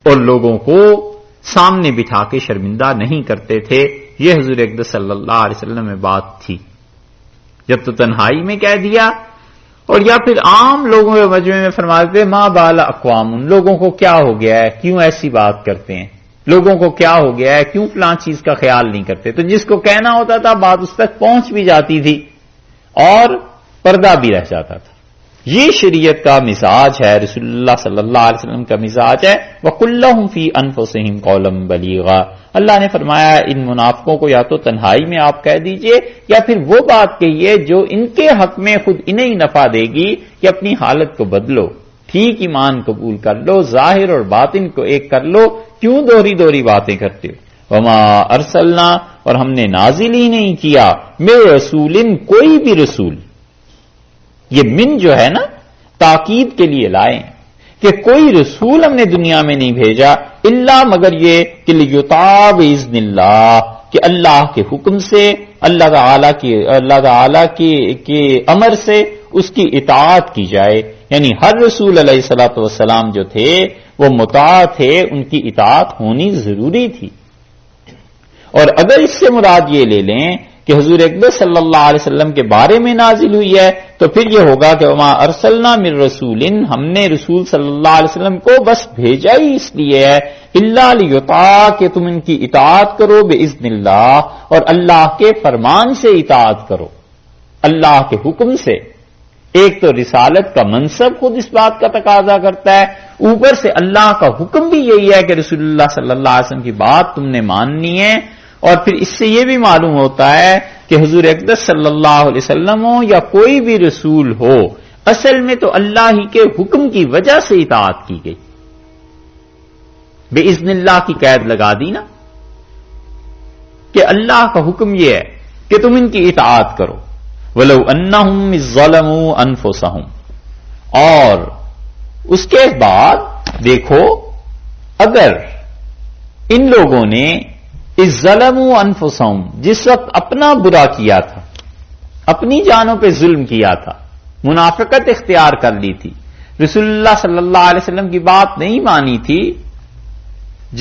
اور لوگوں کو سامنے بٹھا کے شرمندہ نہیں کرتے تھے. یہ حضور اقدس صلی اللہ علیہ وسلم میں بات تھی. جب تو تنہائی میں کہہ دیا، اور یا پھر عام لوگوں کے مجمع میں فرماتے تھے ما بال اقوام، لوگوں کو کیا ہو گیا ہے، کیوں ایسی بات کرتے ہیں، لوگوں کو کیا ہو گیا ہے، کیوں فلاں چیز کا خیال نہیں کرتے. تو جس کو کہنا ہوتا تھا بات اس تک پہنچ بھی جاتی تھی اور پردہ بھی رہ جاتا تھا. یہ شریعت کا مزاج ہے، رسول اللہ صلی اللہ علیہ وسلم کا مزاج ہے. وَقُلْ لَهُمْ فِي أَنفُسِهِمْ قَوْلًا بَلِيغًا. اللہ نے فرمایا ان منافقوں کو یا تو تنہائی میں آپ کہہ دیجئے یا پھر وہ بات کہیے جو ان کے حق میں خود انہیں نفع دے گی کہ اپنی حالت کو بدلو، ٹھیک ایمان قبول کر لو، ظاہر اور باطن کو ایک کر لو، کیوں دوہری دوہری باتیں کرتے ہو. وَمَا أَرْسَلْنَا، اور ہم نے نازل ہی نہیں کیا، مِن رسول، کوئی بھی رسول. یہ من جو ہے نا تاکید کے لیے لائیں کہ کوئی رسول ہم نے دنیا میں نہیں بھیجا الا مگر یہ کہ لیطاع باذن اللہ، کہ اللہ کے حکم سے، اللہ تعالی کے امر سے اس کی اطاعت کی جائے. یعنی ہر رسول علیہ الصلوۃ والسلام جو تھے وہ مطاع تھے، ان کی اطاعت ہونی ضروری تھی. اور اگر اس سے مراد یہ لے لیں کہ حضور اقدس صلی اللہ علیہ وسلم کے بارے میں نازل ہوئی ہے تو پھر یہ ہوگا کہ وما ارسلنا من رسول، ہم نے رسول صلی اللہ علیہ وسلم کو بس بھیجا ہی اس لیے ہے الا لیطاع، کہ تم ان کی اطاعت کرو باذن اللہ، اور اللہ کے فرمان سے اطاعت کرو، اللہ کے حکم سے. ایک تو رسالت کا منصب خود اس بات کا تقاضا کرتا ہے، اوپر سے اللہ کا حکم بھی یہی ہے کہ رسول اللہ صلی اللہ علیہ وسلم کی بات تم نے ماننی ہے. اور پھر اس سے یہ بھی معلوم ہوتا ہے کہ حضور اقدس صلی اللہ علیہ وسلم ہو یا کوئی بھی رسول ہو، اصل میں تو اللہ ہی کے حکم کی وجہ سے اطاعت کی گئی. باذن اللہ کی قید لگا دی نا، کہ اللہ کا حکم یہ ہے کہ تم ان کی اطاعت کرو. وَلَوْ أَنَّهُمْ إِذ ظَّلَمُوا أَنفُسَهُمْ، اور اس کے بعد دیکھو اگر ان لوگوں نے اِذ ظَّلَمُوا أَنفُسَهُمْ، جس وقت اپنا برا کیا تھا، اپنی جانوں پہ ظلم کیا تھا، منافقت اختیار کر لی تھی، رسول اللہ صلی اللہ علیہ وسلم کی بات نہیں مانی تھی،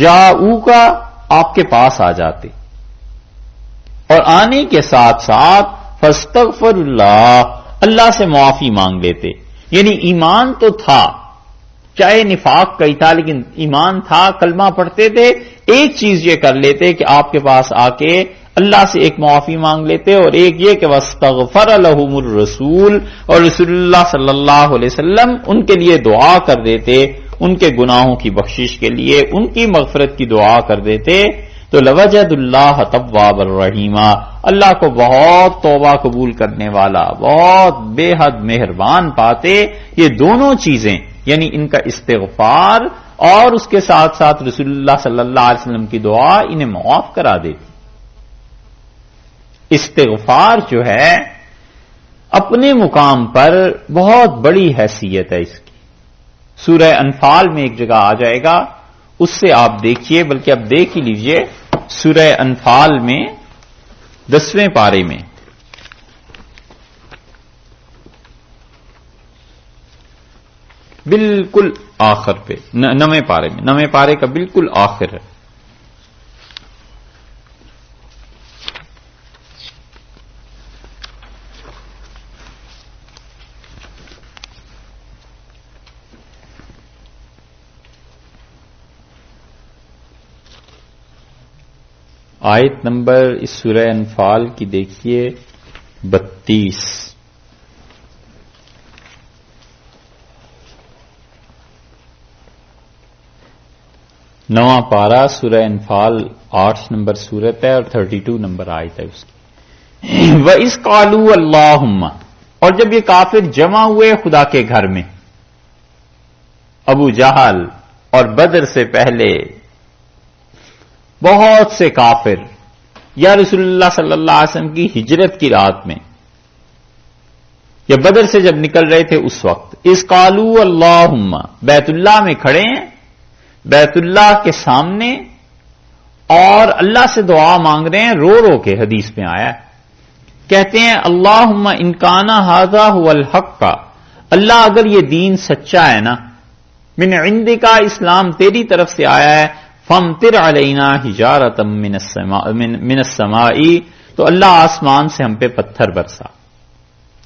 جاؤکا، آپ کے پاس آ جاتے اور آنے کے ساتھ ساتھ فاستغفر اللہ سے معافی مانگ لیتے. یعنی ایمان تو تھا، چاہے نفاق کا ہی تھا لیکن ایمان تھا، کلمہ پڑھتے تھے. ایک چیز یہ کر لیتے کہ آپ کے پاس آ کے اللہ سے ایک معافی مانگ لیتے، اور ایک یہ کہ واستغفر لهم الرسول، اور رسول اللہ صلی اللہ علیہ وسلم ان کے لیے دعا کر دیتے، ان کے گناہوں کی بخشش کے لیے ان کی مغفرت کی دعا کر دیتے، تو لوجد اللہ توابا الرحیما، اللہ کو بہت توبہ قبول کرنے والا، بہت بے حد مہربان پاتے. یہ دونوں چیزیں یعنی ان کا استغفار اور اس کے ساتھ ساتھ رسول اللہ صلی اللہ علیہ وسلم کی دعا انہیں معاف کرا دیتی. استغفار جو ہے اپنے مقام پر بہت بڑی حیثیت ہے اس کی. سورہ انفال میں ایک جگہ آ جائے گا، اس سے آپ دیکھیے، بلکہ اب دیکھ ہی لیجئے. سورہ انفال میں 10ویں پارے میں بالکل آخر پہ 9ویں پارے میں، 9ویں پارے کا بالکل آخر ہے. آیت نمبر اس سورہ انفال کی دیکھیے 32. نواں پارہ سورہ انفال 8 نمبر سورت ہے اور 32 نمبر آیت ہے اس کی. وَإِذْ قَالُوا اللَّهُمَّ، اور جب یہ کافر جمع ہوئے خدا کے گھر میں، ابو جہل اور بدر سے پہلے بہت سے کافر، یا رسول اللہ صلی اللہ علیہ وسلم کی ہجرت کی رات میں یا بدر سے جب نکل رہے تھے اس وقت، اذ قالوا اللہم، بیت اللہ میں کھڑے ہیں، بیت اللہ کے سامنے، اور اللہ سے دعا مانگ رہے ہیں رو رو کے. حدیث میں آیا ہے، کہتے ہیں اللہم ان کان ھذا ھو الحق، اللہ اگر یہ دین سچا ہے نا، من عندک، اسلام تیری طرف سے آیا ہے، فامطر علینا حجارۃ من السماء، تو اللہ آسمان سے ہم پہ پتھر برسا،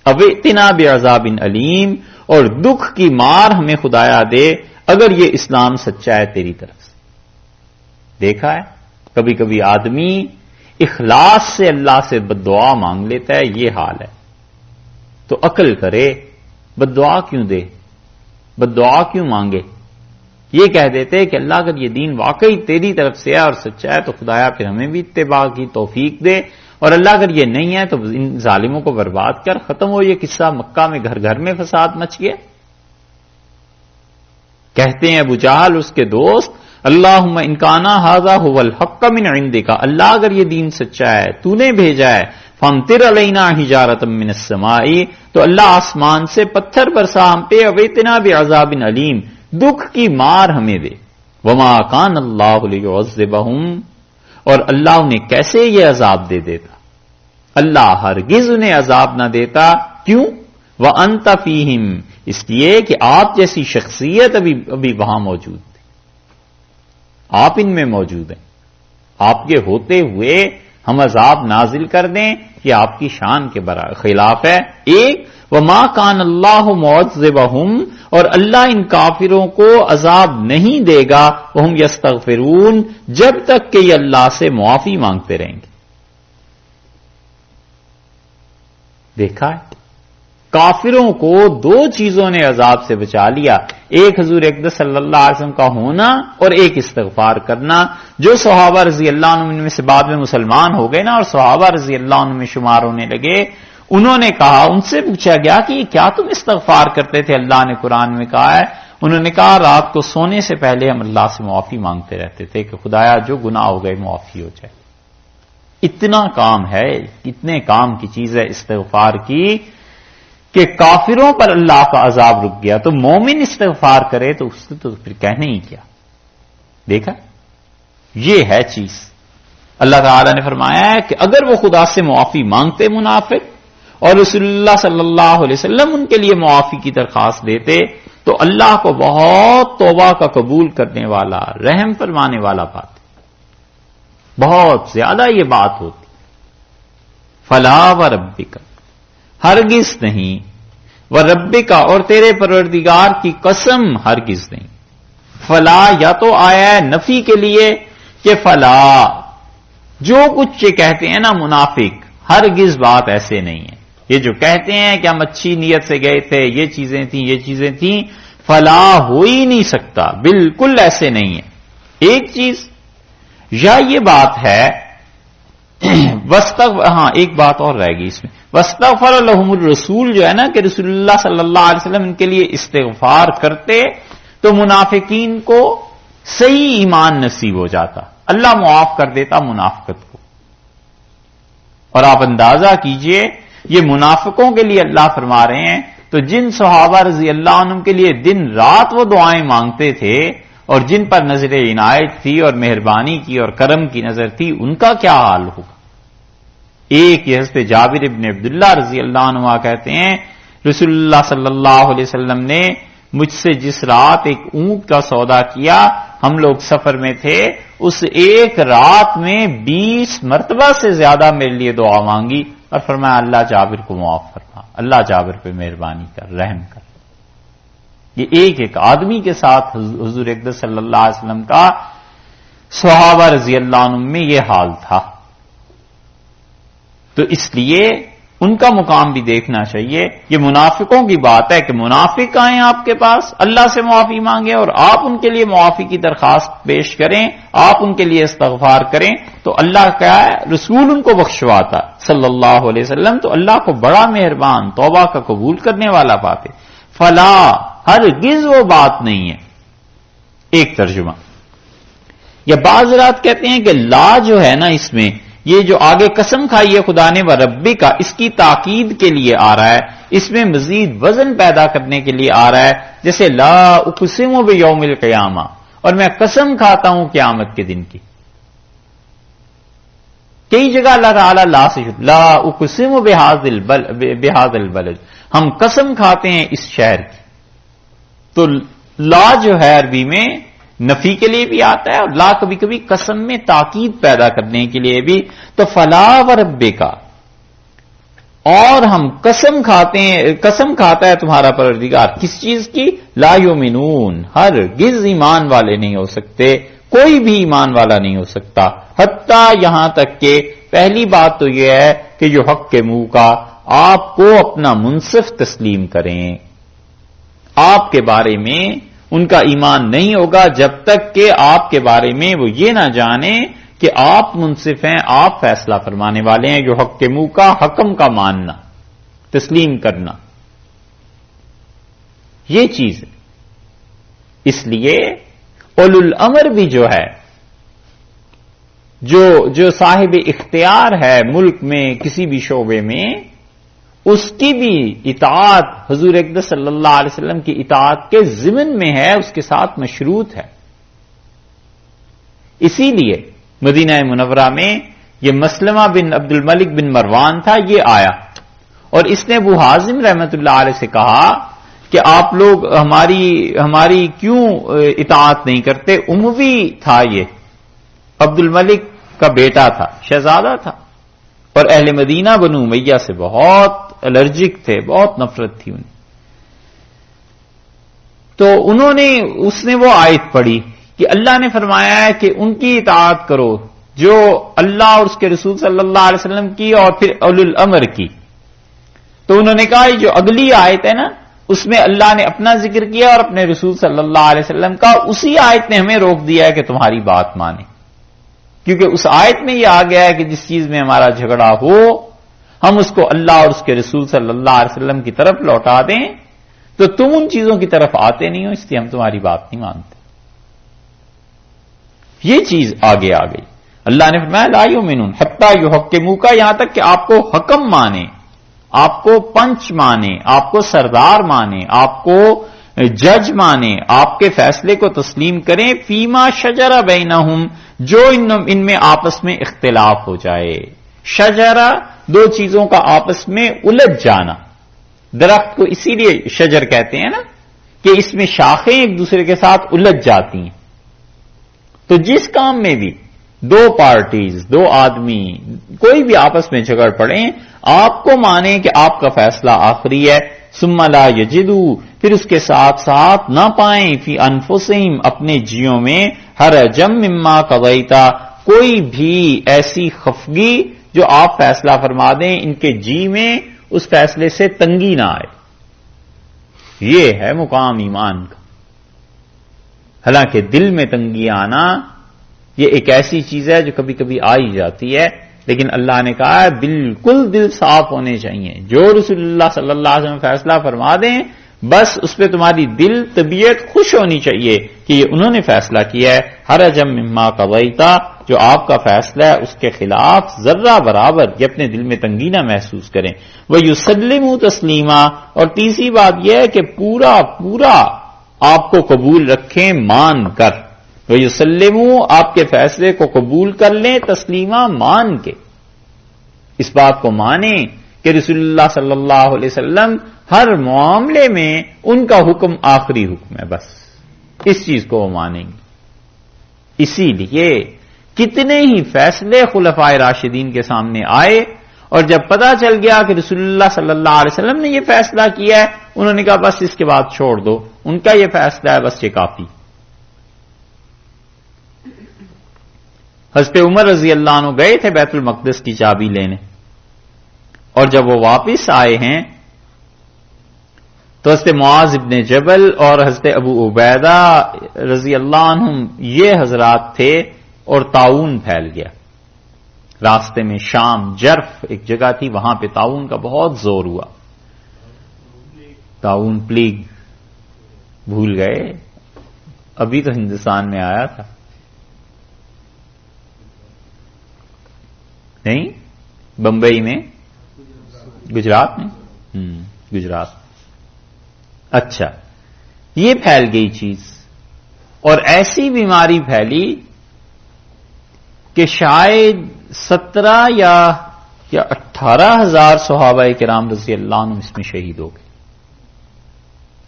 اوئتنا بعذاب علیم، اور دکھ کی مار ہمیں خدایا دے اگر یہ اسلام سچا ہے تیری طرف سے۔ دیکھا ہے کبھی کبھی آدمی اخلاص سے اللہ سے بددعا مانگ لیتا ہے، یہ حال ہے، تو عقل کرے، بددعا کیوں دے، بددعا کیوں مانگے؟ یہ کہہ دیتے کہ اللہ اگر یہ دین واقعی تیری طرف سے ہے اور سچا ہے تو خدایا پھر ہمیں بھی اتباع کی توفیق دے، اور اللہ اگر یہ نہیں ہے تو ان ظالموں کو برباد کر، ختم ہو یہ قصہ، مکہ میں گھر گھر میں فساد مچ گیا۔ کہتے ہیں ابو جہل اس کے دوست، اللہم ان کان ھذا ھو الحق من عندک، اللہ اگر یہ دین سچا ہے تو نے بھیجا ہے، فامطر علینا حجارۃ من السماء، تو اللہ آسمان سے پتھر برسا ہم پہ، اوئتنا بعذاب علیم، دکھ کی مار ہمیں دے، وما کان اللہ لیعذبہم، اور اللہ انہیں کیسے یہ عذاب دے دیتا، اللہ ہرگز انہیں عذاب نہ دیتا، کیوں؟ وانت فیہم، اس لیے کہ آپ جیسی شخصیت ابھی وہاں موجود تھی، آپ ان میں موجود ہیں، آپ کے ہوتے ہوئے ہم عذاب نازل کر دیں، یہ آپ کی شان کے خلاف ہے۔ ایک وما کان اللہ معذبہم، اور اللہ ان کافروں کو عذاب نہیں دے گا، وہم یستغفرون، جب تک کہ یہ اللہ سے معافی مانگتے رہیں گے۔ دیکھا ہے کافروں کو دو چیزوں نے عذاب سے بچا لیا، ایک حضور اقدس صلی اللہ علیہ وسلم کا ہونا اور ایک استغفار کرنا۔ جو صحابہ رضی اللہ عنہ میں سے بعد میں مسلمان ہو گئے نا اور صحابہ رضی اللہ عنہ میں شمار ہونے لگے، انہوں نے کہا، ان سے پوچھا گیا کہ کیا تم استغفار کرتے تھے؟ اللہ نے قرآن میں کہا ہے، انہوں نے کہا رات کو سونے سے پہلے ہم اللہ سے معافی مانگتے رہتے تھے کہ خدایا جو گناہ ہو گئے معافی ہو جائے۔ اتنا کام ہے، اتنے کام کی چیز ہے استغفار کی کہ کافروں پر اللہ کا عذاب رک گیا، تو مومن استغفار کرے تو اس سے تو پھر کہنے ہی کیا۔ دیکھا یہ ہے چیز۔ اللہ تعالیٰ نے فرمایا ہے کہ اگر وہ خدا سے معافی مانگتے منافق اور رسول اللہ صلی اللہ علیہ وسلم ان کے لیے معافی کی درخواست دیتے تو اللہ کو بہت توبہ کا قبول کرنے والا، رحم فرمانے والا بات، بہت زیادہ یہ بات ہوتی۔ فلا وربک، ہرگز نہیں، وربک، اور تیرے پروردگار کی قسم ہرگز نہیں۔ فلا یا تو آیا ہے نفی کے لیے کہ فلا، جو کچھ یہ کہتے ہیں نا منافق، ہرگز بات ایسے نہیں ہے۔ یہ جو کہتے ہیں کہ ہم اچھی نیت سے گئے تھے، یہ چیزیں تھیں، یہ چیزیں تھیں، فلا ہو ہی نہیں سکتا، بالکل ایسے نہیں ہے۔ ایک چیز یا یہ بات ہے ہاں ایک بات اور رہ گئی اس میں، واستغفر لهم الرسول، جو ہے نا کہ رسول اللہ صلی اللہ علیہ وسلم ان کے لیے استغفار کرتے تو منافقین کو صحیح ایمان نصیب ہو جاتا، اللہ معاف کر دیتا منافقت کو۔ اور آپ اندازہ کیجئے یہ منافقوں کے لیے اللہ فرما رہے ہیں، تو جن صحابہ رضی اللہ عنہم کے لیے دن رات وہ دعائیں مانگتے تھے اور جن پر نظر عنایت تھی اور مہربانی کی اور کرم کی نظر تھی، ان کا کیا حال ہوگا؟ ایک یہ حضرت جابر ابن عبداللہ رضی اللہ عنہ کہتے ہیں رسول اللہ صلی اللہ علیہ وسلم نے مجھ سے جس رات ایک اونٹ کا سودا کیا، ہم لوگ سفر میں تھے، اس ایک رات میں 20 مرتبہ سے زیادہ میرے لیے دعا مانگی اور فرمایا اللہ جابر کو معاف فرما، اللہ جابر پہ مہربانی کر، رحم کر۔ یہ ایک ایک آدمی کے ساتھ حضور اقدس صلی اللہ علیہ وسلم کا صحابہ رضی اللہ عنہ میں یہ حال تھا۔ تو اس لیے ان کا مقام بھی دیکھنا چاہیے۔ یہ منافقوں کی بات ہے کہ منافق آئیں آپ کے پاس، اللہ سے معافی مانگیں اور آپ ان کے لیے معافی کی درخواست پیش کریں، آپ ان کے لیے استغفار کریں تو اللہ کیا ہے، رسول ان کو بخشواتا صلی اللہ علیہ وسلم، تو اللہ کو بڑا مہربان، توبہ کا قبول کرنے والا بات ہے۔ فلا، ہرگز وہ بات نہیں ہے۔ ایک ترجمہ، یا بعض رات کہتے ہیں کہ لا جو ہے نا اس میں، یہ جو آگے قسم کھائی ہے خدا نے وربی کا، اس کی تاکید کے لیے آ رہا ہے، اس میں مزید وزن پیدا کرنے کے لیے آ رہا ہے، جیسے لا اقسم بیوم القیامہ، اور میں قسم کھاتا ہوں قیامت کے دن کی۔ کئی جگہ اللہ تعالیٰ لا سے لا اقسم بہذا البلد، ہم قسم کھاتے ہیں اس شہر کی۔ تو لا جو ہے عربی میں نفی کے لیے بھی آتا ہے، اور لا کبھی کبھی قسم میں تاکید پیدا کرنے کے لیے بھی. تو فلا وربک، اور ہم قسم کھاتے ہیں، قسم کھاتا ہے تمہارا پروردگار کس چیز کی؟ لا یؤمنون، ہرگز ایمان والے نہیں ہو سکتے، کوئی بھی ایمان والا نہیں ہو سکتا، حتیٰ یہاں تک کہ پہلی بات تو یہ ہے کہ جو حق کے منہ کا آپ کو اپنا منصف تسلیم کریں. آپ کے بارے میں ان کا ایمان نہیں ہوگا جب تک کہ آپ کے بارے میں وہ یہ نہ جانیں کہ آپ منصف ہیں، آپ فیصلہ فرمانے والے ہیں. جو حق کے منہ کا حکم کا ماننا، تسلیم کرنا، یہ چیز ہے. اس لیے اولو الامر بھی جو ہے، جو صاحب اختیار ہے ملک میں کسی بھی شعبے میں، اس کی بھی اطاعت حضور اقدس صلی اللہ علیہ وسلم کی اطاعت کے ضمن میں ہے، اس کے ساتھ مشروط ہے. اسی لیے مدینہ منورہ میں یہ مسلمہ بن عبد الملک بن مروان تھا، یہ آیا اور اس نے ابو حازم رحمت اللہ علیہ سے کہا کہ آپ لوگ ہماری کیوں اطاعت نہیں کرتے؟ اموی تھا، یہ عبد الملک کا بیٹا تھا، شہزادہ تھا، اور اہل مدینہ بنو امیہ سے بہت الرجک تھے، بہت نفرت تھی انہیں. تو اس نے وہ آیت پڑھی کہ اللہ نے فرمایا ہے کہ ان کی اطاعت کرو جو اللہ اور اس کے رسول صلی اللہ علیہ وسلم کی اور پھر اولو الامر کی. تو انہوں نے کہا جو اگلی آیت ہے نا، اس میں اللہ نے اپنا ذکر کیا اور اپنے رسول صلی اللہ علیہ وسلم کا، اسی آیت نے ہمیں روک دیا ہے کہ تمہاری بات مانیں، کیونکہ اس آیت میں یہ آ گیا ہے کہ جس چیز میں ہمارا جھگڑا ہو ہم اس کو اللہ اور اس کے رسول صلی اللہ علیہ وسلم کی طرف لوٹا دیں. تو تم ان چیزوں کی طرف آتے نہیں ہو، اس لیے ہم تمہاری بات نہیں مانتے. یہ چیز آگے آ گئی. اللہ نے فرمایا لا یؤمنون حتی یحکموک، یہاں تک کہ آپ کو حکم مانے، آپ کو پنچ مانے، آپ کو سردار مانے، آپ کو جج مانے، آپ کے فیصلے کو تسلیم کریں. فیما شجر بینہم، جو ان میں آپس میں اختلاف ہو جائے. شجرہ دو چیزوں کا آپس میں الجھ جانا. درخت کو اسی لیے شجر کہتے ہیں نا کہ اس میں شاخیں ایک دوسرے کے ساتھ الجھ جاتی ہیں. تو جس کام میں بھی دو پارٹیز، دو آدمی کوئی بھی آپس میں جھگڑ پڑیں، آپ کو مانیں کہ آپ کا فیصلہ آخری ہے. ثم لا یجدوا، پھر اس کے ساتھ ساتھ نہ پائیں فی انفسہم، اپنے جیوں میں، حرجا مما قضیتا، کوئی بھی ایسی خفگی جو آپ فیصلہ فرما دیں ان کے جی میں اس فیصلے سے تنگی نہ آئے. یہ ہے مقام ایمان کا. حالانکہ دل میں تنگی آنا یہ ایک ایسی چیز ہے جو کبھی کبھی آ ہی جاتی ہے، لیکن اللہ نے کہا ہے بالکل دل صاف ہونے چاہیے. جو رسول اللہ صلی اللہ علیہ وسلم فیصلہ فرما دیں بس اس پہ تمہاری دل طبیعت خوش ہونی چاہیے کہ یہ انہوں نے فیصلہ کیا ہے. حرجا مما قضیتا، جو آپ کا فیصلہ ہے اس کے خلاف ذرہ برابر یہ اپنے دل میں تنگی نہ محسوس کریں. وَيُسَلِّمُوا تَسْلِيمًا، اور تیسری بات یہ ہے کہ پورا آپ کو قبول رکھیں مان کر. وَيُسَلِّمُوا، آپ کے فیصلے کو قبول کر لیں، تسلیمہ مان کے، اس بات کو مانیں کہ رسول اللہ صلی اللہ علیہ وسلم ہر معاملے میں ان کا حکم آخری حکم ہے، بس اس چیز کو وہ مانیں گے. اسی لیے کتنے ہی فیصلے خلفائے راشدین کے سامنے آئے اور جب پتا چل گیا کہ رسول اللہ صلی اللہ علیہ وسلم نے یہ فیصلہ کیا ہے، انہوں نے کہا بس اس کے بعد چھوڑ دو، ان کا یہ فیصلہ ہے، بس یہ کافی. حضرت عمر رضی اللہ عنہ گئے تھے بیت المقدس کی چابی لینے، اور جب وہ واپس آئے ہیں تو حضرت معاذ ابن جبل اور حضرت ابو عبیدہ رضی اللہ عنہم یہ حضرات تھے، اور طاعون پھیل گیا راستے میں. شام جرف ایک جگہ تھی، وہاں پہ طاعون کا بہت زور ہوا. طاعون پلیگ بھول گئے، ابھی تو ہندوستان میں آیا تھا نہیں، بمبئی میں، گجرات میں، گجرات. اچھا، یہ پھیل گئی چیز، اور ایسی بیماری پھیلی کہ شاید 17 یا 18,000 صحابہ کرام رضی اللہ عنہ اس میں شہید ہو گئے.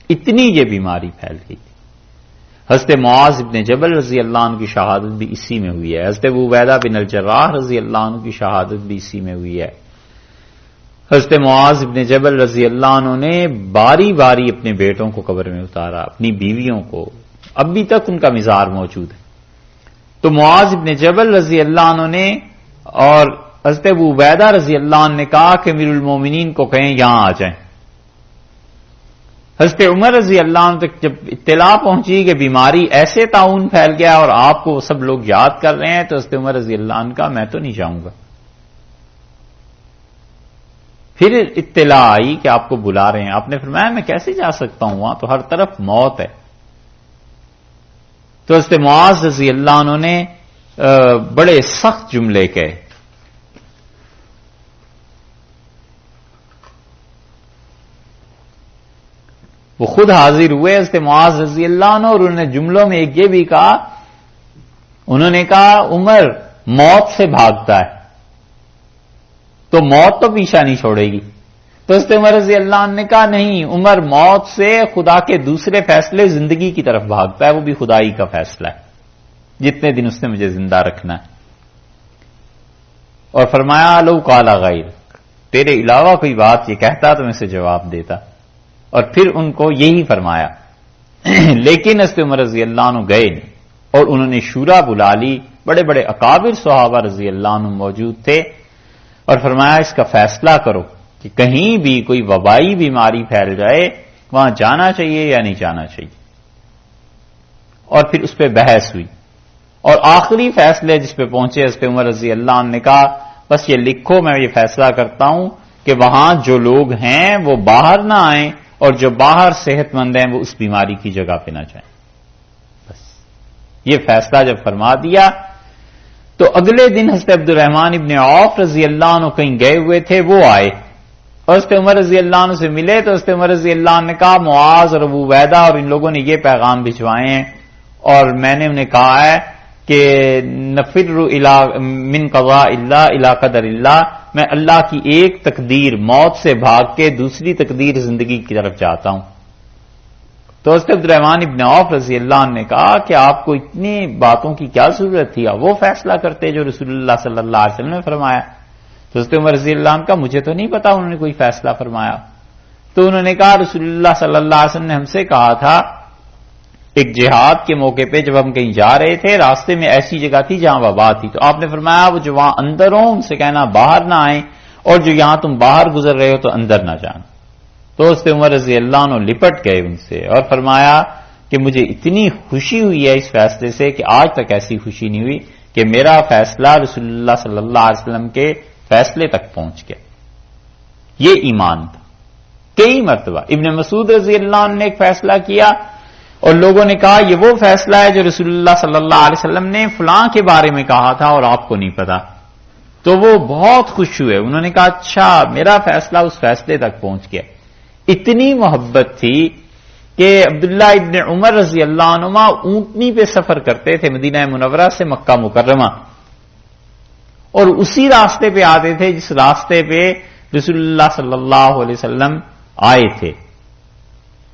اتنی یہ بیماری پھیل گئی تھی. حضرت معاذ ابن جبل رضی اللہ عنہ کی شہادت بھی اسی میں ہوئی ہے، حضرت ابو عبیدہ بن الجراح رضی اللہ عنہ کی شہادت بھی اسی میں ہوئی ہے۔ حضرت معاذ ابن جبل رضی اللہ عنہ نے باری باری اپنے بیٹوں کو قبر میں اتارا، اپنی بیویوں کو، اب بھی تک ان کا مزار موجود ہے۔ تو معاذ ابن جبل رضی اللہ عنہ نے اور حضرت ابو عبیدہ رضی اللہ عنہ نے کہا کہ امیر المومنین کو کہیں یہاں آ جائیں۔ حضرت عمر رضی اللہ عنہ تک جب اطلاع پہنچی کہ بیماری ایسے طاعون پھیل گیا اور آپ کو سب لوگ یاد کر رہے ہیں، تو حضرت عمر رضی اللہ عنہ کا میں تو نہیں جاؤں گا۔ پھر اطلاع آئی کہ آپ کو بلا رہے ہیں، آپ نے فرمایا میں کیسے جا سکتا ہوں، وہاں تو ہر طرف موت ہے۔ تو حضرت معاذ رضی اللہ عنہ نے بڑے سخت جملے کہے، وہ خود حاضر ہوئے حضرت معاذ رضی اللہ عنہ، اور انہوں نے جملوں میں ایک یہ بھی کہا، انہوں نے کہا عمر موت سے بھاگتا ہے تو موت تو پیچھا نہیں چھوڑے گی۔ تو حضرت عمر رضی اللہ عنہ نے کہا نہیں، عمر موت سے خدا کے دوسرے فیصلے زندگی کی طرف بھاگتا ہے، وہ بھی خدائی کا فیصلہ ہے، جتنے دن اس نے مجھے زندہ رکھنا ہے۔ اور فرمایا لو قال غیر، تیرے علاوہ کوئی بات یہ کہتا تو میں اسے جواب دیتا، اور پھر ان کو یہی فرمایا۔ لیکن حضرت عمر رضی اللہ عنہ گئے نہیں، اور انہوں نے شورا بلا لی، بڑے بڑے اکابر صحابہ رضی اللہ عنہ موجود تھے، اور فرمایا اس کا فیصلہ کرو کہ کہیں بھی کوئی وبائی بیماری پھیل جائے وہاں جانا چاہیے یا نہیں جانا چاہیے۔ اور پھر اس پہ بحث ہوئی، اور آخری فیصلے جس پہ پہنچے حضرت عمر رضی اللہ عنہ نے کہا بس یہ لکھو، میں یہ فیصلہ کرتا ہوں کہ وہاں جو لوگ ہیں وہ باہر نہ آئیں، اور جو باہر صحت مند ہیں وہ اس بیماری کی جگہ پہ نہ جائیں۔ بس یہ فیصلہ جب فرما دیا تو اگلے دن حضرت عبد الرحمن ابن عوف رضی اللہ عنہ کہیں گئے ہوئے تھے، وہ آئے اور حضرت عمر رضی اللہ عنہ سے ملے، تو حضرت عمر رضی اللہ عنہ نے کہا معاذ اور ابو عبیدہ اور ان لوگوں نے یہ پیغام بھجوائے ہیں، اور میں نے انہیں کہا ہے کہ نفر من قضاء اللہ الی قدر اللہ، میں اللہ کی ایک تقدیر موت سے بھاگ کے دوسری تقدیر زندگی کی طرف جاتا ہوں۔ تو حضرت عبد الرحمن ابن عوف رضی اللہ عنہ نے کہا کہ آپ کو اتنی باتوں کی کیا ضرورت تھی، وہ فیصلہ کرتے جو رسول اللہ صلی اللہ علیہ وسلم نے فرمایا۔ تو حضرت عمر رضی اللہ عنہ کا مجھے تو نہیں پتا انہوں نے کوئی فیصلہ فرمایا۔ تو انہوں نے کہا رسول اللہ صلی اللہ علیہ وسلم نے ہم سے کہا تھا ایک جہاد کے موقع پہ جب ہم کہیں جا رہے تھے، راستے میں ایسی جگہ تھی جہاں وبا تھی، تو آپ نے فرمایا وہ جو وہاں اندر ہوں ان سے کہنا باہر نہ آئیں، اور جو یہاں تم باہر گزر رہے ہو تو اندر نہ جانا۔ تو حضرت عمر رضی اللہ عنہ لپٹ گئے ان سے اور فرمایا کہ مجھے اتنی خوشی ہوئی ہے اس فیصلے سے کہ آج تک ایسی خوشی نہیں ہوئی کہ میرا فیصلہ رسول اللہ صلی اللہ علیہ وسلم کے فیصلے تک پہنچ گیا۔ یہ ایمان تھا۔ کئی مرتبہ ابن مسعود رضی اللہ عنہ نے ایک فیصلہ کیا اور لوگوں نے کہا یہ وہ فیصلہ ہے جو رسول اللہ صلی اللہ علیہ وسلم نے فلاں کے بارے میں کہا تھا اور آپ کو نہیں پتا۔ تو وہ بہت خوش ہوئے، انہوں نے کہا اچھا میرا فیصلہ اس فیصلے تک پہنچ گیا۔ اتنی محبت تھی کہ عبداللہ ابن عمر رضی اللہ عنہما اونٹنی پہ سفر کرتے تھے مدینہ منورہ سے مکہ مکرمہ، اور اسی راستے پہ آتے تھے جس راستے پہ رسول اللہ صلی اللہ علیہ وسلم آئے تھے،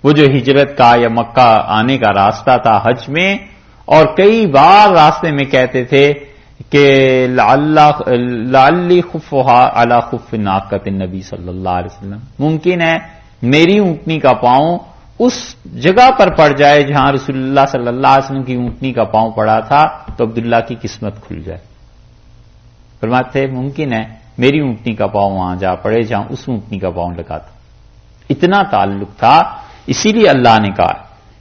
وہ جو ہجرت کا یا مکہ آنے کا راستہ تھا حج میں، اور کئی بار راستے میں کہتے تھے کہ لعلی خفها علی خف ناقۃ النبی صلی اللہ علیہ وسلم، ممکن ہے میری اونٹنی کا پاؤں اس جگہ پر پڑ جائے جہاں رسول اللہ صلی اللہ علیہ وسلم کی اونٹنی کا پاؤں پڑا تھا تو عبداللہ کی قسمت کھل جائے۔ فرماتے ممکن ہے میری اونٹنی کا پاؤں وہاں جا پڑے جہاں اس اونٹنی کا پاؤں لگا تھا۔ اتنا تعلق تھا، اسی لیے اللہ نے کہا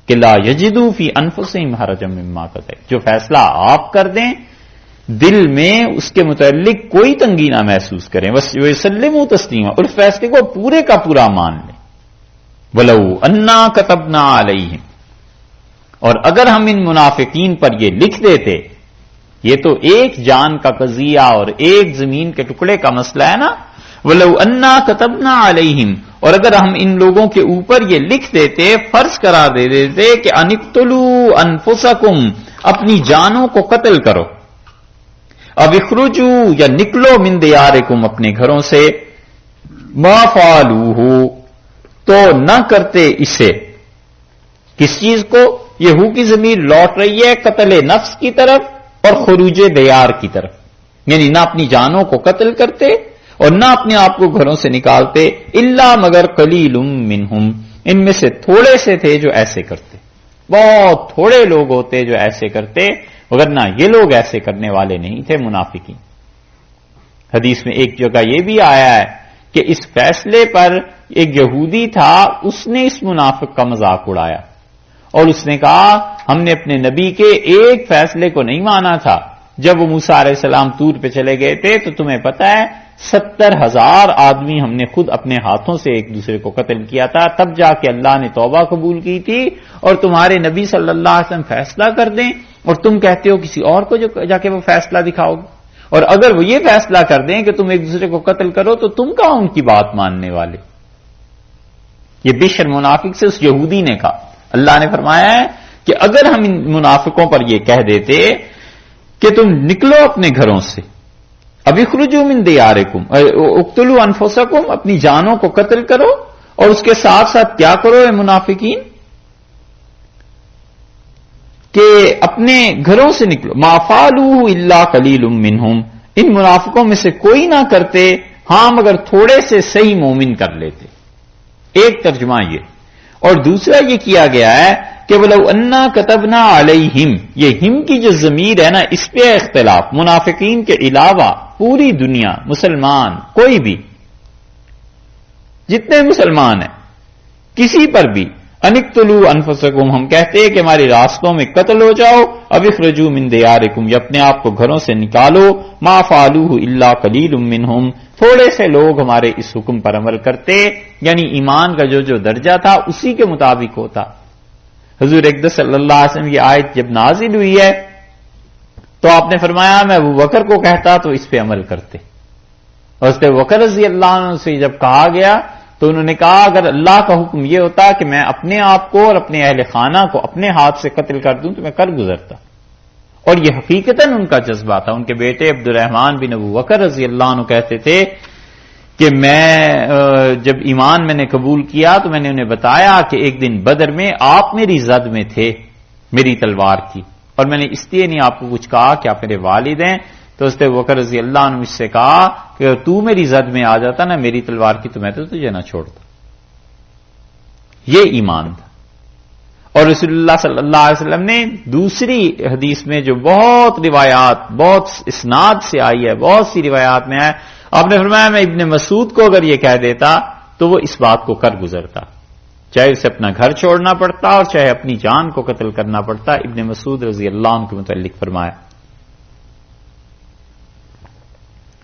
کہ لا یجدوا فی انفسہم حرجا مما قضیت، جو فیصلہ آپ کر دیں دل میں اس کے متعلق کوئی تنگی نہ محسوس کریں، بس ویسلموا تسلیما، اور فیصلے کو پورے کا پورا مان لیں۔ وَلَوْ أَنَّا كَتَبْنَا عَلَيْهِمْ، اور اگر ہم ان منافقین پر یہ لکھ دیتے، یہ تو ایک جان کا قضیہ اور ایک زمین کے ٹکڑے کا مسئلہ ہے نا، وَلَوْ أَنَّا كَتَبْنَا عَلَيْهِمْ، اور اگر ہم ان لوگوں کے اوپر یہ لکھ دیتے، فرض قرار دے دیتے کہ أَنِ اقْتُلُوا أَنفُسَكُمْ، اپنی جانوں کو قتل کرو، اب اخرجوا، یا نکلو، من دیارکم، اپنے گھروں سے، ما فعلوہ، تو نہ کرتے اسے، کس چیز کو، یہ ہو کی ضمیر لوٹ رہی ہے قتل نفس کی طرف اور خروج دیار کی طرف، یعنی نہ اپنی جانوں کو قتل کرتے اور نہ اپنے آپ کو گھروں سے نکالتے، الا مگر قلیل منہم، ان میں سے تھوڑے سے تھے جو ایسے کرتے، بہت تھوڑے لوگ ہوتے جو ایسے کرتے، وگرنہ یہ لوگ ایسے کرنے والے نہیں تھے منافقین۔ حدیث میں ایک جگہ یہ بھی آیا ہے کہ اس فیصلے پر ایک یہودی تھا، اس نے اس منافق کا مذاق اڑایا اور اس نے کہا ہم نے اپنے نبی کے ایک فیصلے کو نہیں مانا تھا، جب وہ موسیٰ علیہ السلام طور پہ چلے گئے تھے تو تمہیں پتہ ہے 70,000 آدمی ہم نے خود اپنے ہاتھوں سے ایک دوسرے کو قتل کیا تھا، تب جا کے اللہ نے توبہ قبول کی تھی، اور تمہارے نبی صلی اللہ علیہ وسلم فیصلہ کر دیں اور تم کہتے ہو کسی اور کو جو جا کے وہ فیصلہ دکھاؤ گے، اور اگر وہ یہ فیصلہ کر دیں کہ تم ایک دوسرے کو قتل کرو تو تم کہاں ان کی بات ماننے والے۔ یہ بشر منافق سے اس یہودی نے کہا۔ اللہ نے فرمایا ہے کہ اگر ہم ان منافقوں پر یہ کہہ دیتے کہ تم نکلو اپنے گھروں سے، اب اخرجوا من دیارکم اقتلوا انفسکم، اپنی جانوں کو قتل کرو، اور اس کے ساتھ ساتھ کیا کرو اے منافقین کہ اپنے گھروں سے نکلو، ما فعلوه الا قلیل منہم، ان منافقوں میں سے کوئی نہ کرتے ہاں مگر تھوڑے سے صحیح مومن کر لیتے، ایک ترجمہ یہ، اور دوسرا یہ کیا گیا ہے کہ وَلَوْ أَنَّا كَتَبْنَا عَلَيْهِمْ، یہ ہم کی جو ضمیر ہے نا اس پہ اختلاف، منافقین کے علاوہ پوری دنیا مسلمان کوئی بھی جتنے مسلمان ہیں کسی پر بھی انقتلوا انفسکم، ہم کہتے ہیں کہ ہمارے راستوں میں قتل ہو جاؤ، اب اخرجوا من دیارکم، یہ اپنے آپ کو گھروں سے نکالو، ما فعلوه الا قلیل منہم، تھوڑے سے لوگ ہمارے اس حکم پر عمل کرتے، یعنی ایمان کا جو درجہ تھا اسی کے مطابق ہوتا۔ حضور اقدس صلی اللہ علیہ وسلم یہ آیت جب نازل ہوئی ہے تو آپ نے فرمایا میں ابو بکر کو کہتا تو اس پہ عمل کرتے، اور اس پہ بکر رضی اللہ عنہ سے جب کہا گیا تو انہوں نے کہا اگر اللہ کا حکم یہ ہوتا کہ میں اپنے آپ کو اور اپنے اہل خانہ کو اپنے ہاتھ سے قتل کر دوں تو میں کر گزرتا، اور یہ حقیقتاً ان کا جذبہ تھا۔ ان کے بیٹے عبد الرحمن بن ابو بکر رضی اللہ عنہ کہتے تھے کہ میں جب ایمان میں نے قبول کیا تو میں نے انہیں بتایا کہ ایک دن بدر میں آپ میری زد میں تھے میری تلوار کی، اور میں نے اس لیے نہیں آپ کو کچھ کہا کہ آپ میرے والد ہیں، تو اس نے بکر رضی اللہ عنہ مجھ سے کہا کہ اگر تو میری زد میں آ جاتا نا میری تلوار کی تو میں تو تجھے نہ چھوڑتا۔ یہ ایمان تھا۔ اور رسول اللہ صلی اللہ علیہ وسلم نے دوسری حدیث میں جو بہت روایات بہت اسناد سے آئی ہے، بہت سی روایات میں ہے، آپ نے فرمایا میں ابن مسعود کو اگر یہ کہہ دیتا تو وہ اس بات کو کر گزرتا، چاہے اسے اپنا گھر چھوڑنا پڑتا اور چاہے اپنی جان کو قتل کرنا پڑتا۔ ابن مسعود رضی اللہ عنہ کے متعلق فرمایا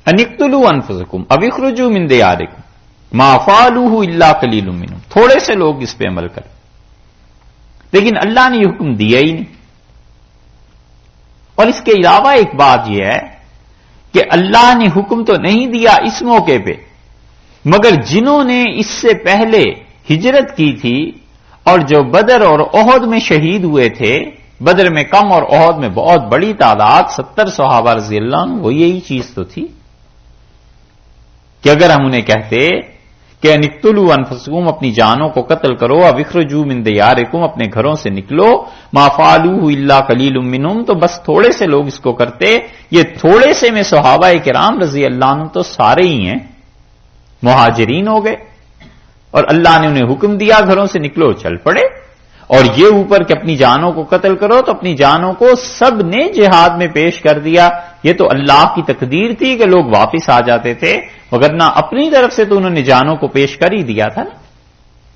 ان اقتلوا انفسکم او اخرجوا من دیارکم ما فعلوه الا قلیل منہم، تھوڑے سے لوگ اس پہ عمل کریں، لیکن اللہ نے یہ حکم دیا ہی نہیں۔ اور اس کے علاوہ ایک بات یہ ہے کہ اللہ نے حکم تو نہیں دیا اس موقع پہ، مگر جنہوں نے اس سے پہلے ہجرت کی تھی اور جو بدر اور احد میں شہید ہوئے تھے، بدر میں کم اور احد میں بہت بڑی تعداد 70 صحابہ رضی اللہ عنہ، وہ یہی چیز تو تھی کہ اگر ہم انہیں کہتے کہ انقتلوا انفسکم، اپنی جانوں کو قتل کرو، اب اخرجوا من دیارکم، اپنے گھروں سے نکلو، ما فعلوه الا قلیل منہم، تو بس تھوڑے سے لوگ اس کو کرتے۔ یہ تھوڑے سے میں صحابہ کرام رضی اللہ عنہ تو سارے ہی ہیں، مہاجرین ہو گئے، اور اللہ نے انہیں حکم دیا گھروں سے نکلو، چل پڑے۔ اور یہ اوپر کہ اپنی جانوں کو قتل کرو، تو اپنی جانوں کو سب نے جہاد میں پیش کر دیا۔ یہ تو اللہ کی تقدیر تھی کہ لوگ واپس آ جاتے تھے، وگرنہ اپنی طرف سے تو انہوں نے جانوں کو پیش کر ہی دیا تھا نا۔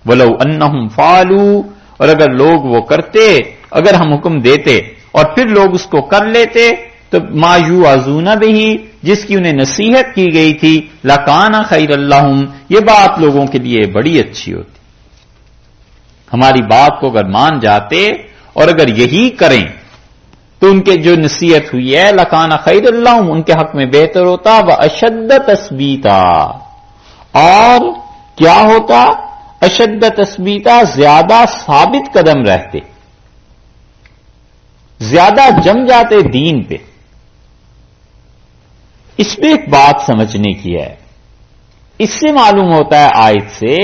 وَلَوْ أَنَّهُمْ فَعَلُوا، اور اگر لوگ وہ کرتے، اگر ہم حکم دیتے اور پھر لوگ اس کو کر لیتے تو مَا يُوعَظُونَ بِهِ، جس کی انہیں نصیحت کی گئی تھی، لَكَانَ خَيْرًا لَّهُمْ، یہ بات لوگوں کے لیے بڑی اچھی ہوتی۔ ہماری بات کو اگر مان جاتے اور اگر یہی کریں تو ان کے جو نصیحت ہوئی ہے لَكَانَ خَيْرًا لَّهُمْ، ان کے حق میں بہتر ہوتا، وَأَشَدَّ تَثْبِيتًا، اور کیا ہوتا؟ اشد تثبیتا، زیادہ ثابت قدم رہتے، زیادہ جم جاتے دین پہ۔ اس پہ ایک بات سمجھنے کی ہے، اس سے معلوم ہوتا ہے آیت سے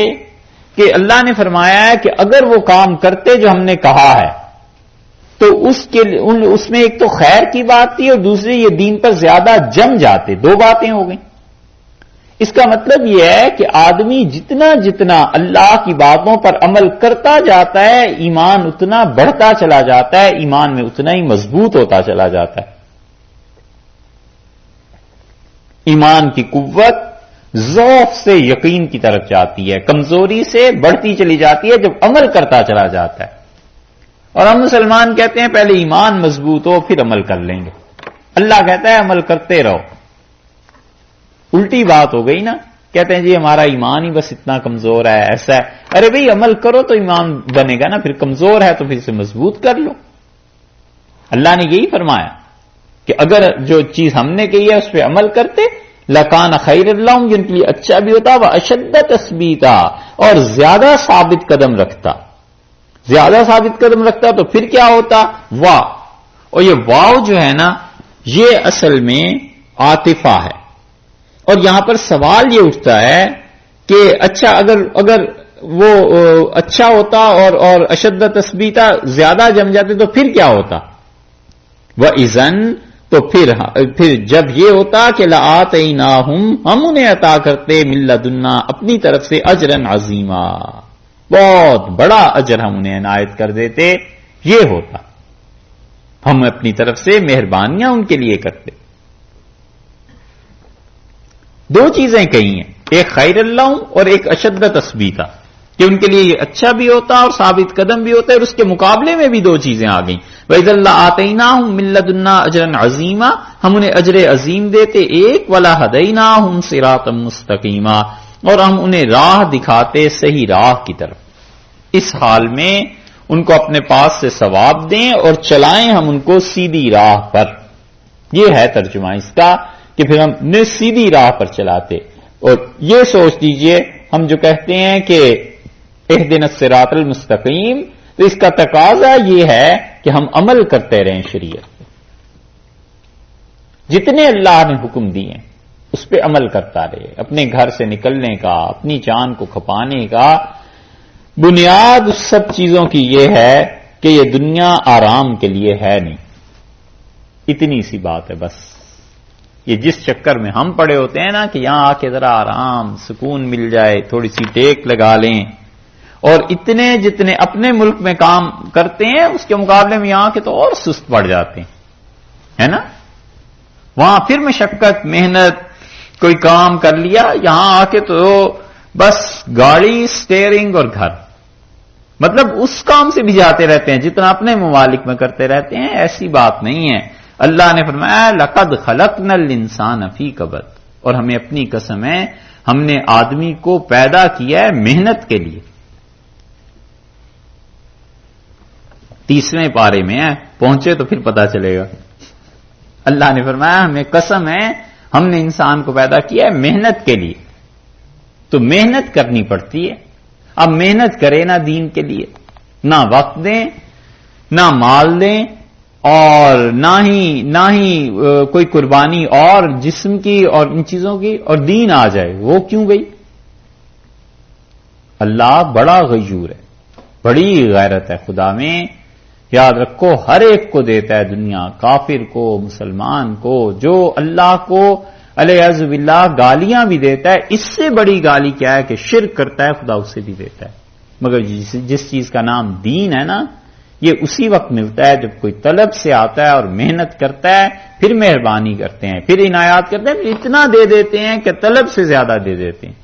کہ اللہ نے فرمایا ہے کہ اگر وہ کام کرتے جو ہم نے کہا ہے تو اس میں ایک تو خیر کی بات تھی اور دوسری یہ دین پر زیادہ جم جاتے. دو باتیں ہو گئیں. اس کا مطلب یہ ہے کہ آدمی جتنا جتنا اللہ کی باتوں پر عمل کرتا جاتا ہے ایمان اتنا بڑھتا چلا جاتا ہے, ایمان میں اتنا ہی مضبوط ہوتا چلا جاتا ہے. ایمان کی قوت ضعف سے یقین کی طرف جاتی ہے, کمزوری سے بڑھتی چلی جاتی ہے جب عمل کرتا چلا جاتا ہے. اور ہم مسلمان کہتے ہیں پہلے ایمان مضبوط ہو پھر عمل کر لیں گے. اللہ کہتا ہے عمل کرتے رہو. الٹی بات ہو گئی نا. کہتے ہیں جی ہمارا ایمان ہی بس اتنا کمزور ہے, ایسا ہے. ارے بھئی عمل کرو تو ایمان بنے گا نا, پھر کمزور ہے تو پھر اسے مضبوط کر لو. اللہ نے یہی فرمایا کہ اگر جو چیز ہم نے کہی ہے اس پہ عمل کرتے لکان خیر اللہم, جن کے لیے اچھا بھی ہوتا, وہ اشد تثبیتا, اور زیادہ ثابت قدم رکھتا. زیادہ ثابت قدم رکھتا تو پھر کیا ہوتا؟ واہ. اور یہ واو جو ہے نا یہ اصل میں عاطفہ ہے. اور یہاں پر سوال یہ اٹھتا ہے کہ اچھا اگر وہ اچھا ہوتا اور اشد تثبیتا زیادہ جم جاتے تو پھر کیا ہوتا؟ وَإِذَن, تو پھر جب یہ ہوتا کہ لَآتَيْنَاهُمْ, ہم انہیں عطا کرتے مِن لَدُنَّا, اپنی طرف سے اجرًا عظیما, بہت بڑا اجر ہم انہیں عنایت کر دیتے. یہ ہوتا, ہم اپنی طرف سے مہربانیاں ان کے لیے کرتے. دو چیزیں کہی ہیں, ایک خیر اللہ اور ایک اشد تثبیتا, کہ ان کے لیے یہ اچھا بھی ہوتا اور ثابت قدم بھی ہوتا ہے. اور اس کے مقابلے میں بھی دو چیزیں آ گئیں. وَإِذَا لَآتَيْنَاهُم مِّن لَّدُنَّا أَجْرًا عَظِيمًا, ہم انہیں اجر عظیم دیتے. ایک وَلَهَدَيْنَاهُمْ صِرَاطًا مُسْتَقِيمًا, اور ہم انہیں راہ دکھاتے صحیح راہ کی طرف. اس حال میں ان کو اپنے پاس سے ثواب دیں اور چلائیں ہم ان کو سیدھی راہ پر. یہ ہے ترجمہ اس کا کہ پھر ہم نے سیدھی راہ پر چلاتے. اور یہ سوچ دیجئے ہم جو کہتے ہیں کہ اہدنا الصراط المستقیم, تو اس کا تقاضا یہ ہے کہ ہم عمل کرتے رہیں شریعت پہ. جتنے اللہ نے حکم دیے اس پہ عمل کرتا رہے. اپنے گھر سے نکلنے کا, اپنی جان کو کھپانے کا بنیاد اس سب چیزوں کی یہ ہے کہ یہ دنیا آرام کے لیے ہے نہیں. اتنی سی بات ہے بس. یہ جس چکر میں ہم پڑے ہوتے ہیں نا کہ یہاں آ کے ذرا آرام سکون مل جائے, تھوڑی سی ٹیک لگا لیں, اور اتنے جتنے اپنے ملک میں کام کرتے ہیں اس کے مقابلے میں یہاں کے تو اور سست پڑ جاتے ہیں, ہے نا. وہاں پھر مشقت محنت کوئی کام کر لیا, یہاں آ کے تو بس گاڑی سٹیئرنگ اور گھر, مطلب اس کام سے بھی جاتے رہتے ہیں جتنا اپنے ممالک میں کرتے رہتے ہیں. ایسی بات نہیں ہے. اللہ نے فرمایا لقد خلقنا الانسان فی کبد, اور ہمیں اپنی قسم ہے ہم نے آدمی کو پیدا کیا ہے محنت کے لیے. 30ویں پارے میں ہے, پہنچے تو پھر پتا چلے گا. اللہ نے فرمایا ہمیں قسم ہے ہم نے انسان کو پیدا کیا ہے محنت کے لیے. تو محنت کرنی پڑتی ہے. اب محنت کرے نہ دین کے لیے, نہ وقت دیں, نہ مال دیں, اور نہ ہی کوئی قربانی اور جسم کی اور ان چیزوں کی, اور دین آ جائے, وہ کیوں گئی؟ اللہ بڑا غیور ہے, بڑی غیرت ہے خدا میں. یاد رکھو ہر ایک کو دیتا ہے دنیا, کافر کو, مسلمان کو. جو اللہ کو علیہ باللہ گالیاں بھی دیتا ہے, اس سے بڑی گالی کیا ہے کہ شرک کرتا ہے, خدا اسے بھی دیتا ہے. مگر جس چیز کا نام دین ہے نا, یہ اسی وقت ملتا ہے جب کوئی طلب سے آتا ہے اور محنت کرتا ہے, پھر مہربانی کرتے ہیں, پھر عنایات کرتے ہیں, پھر اتنا دے دیتے ہیں کہ طلب سے زیادہ دے دیتے ہیں.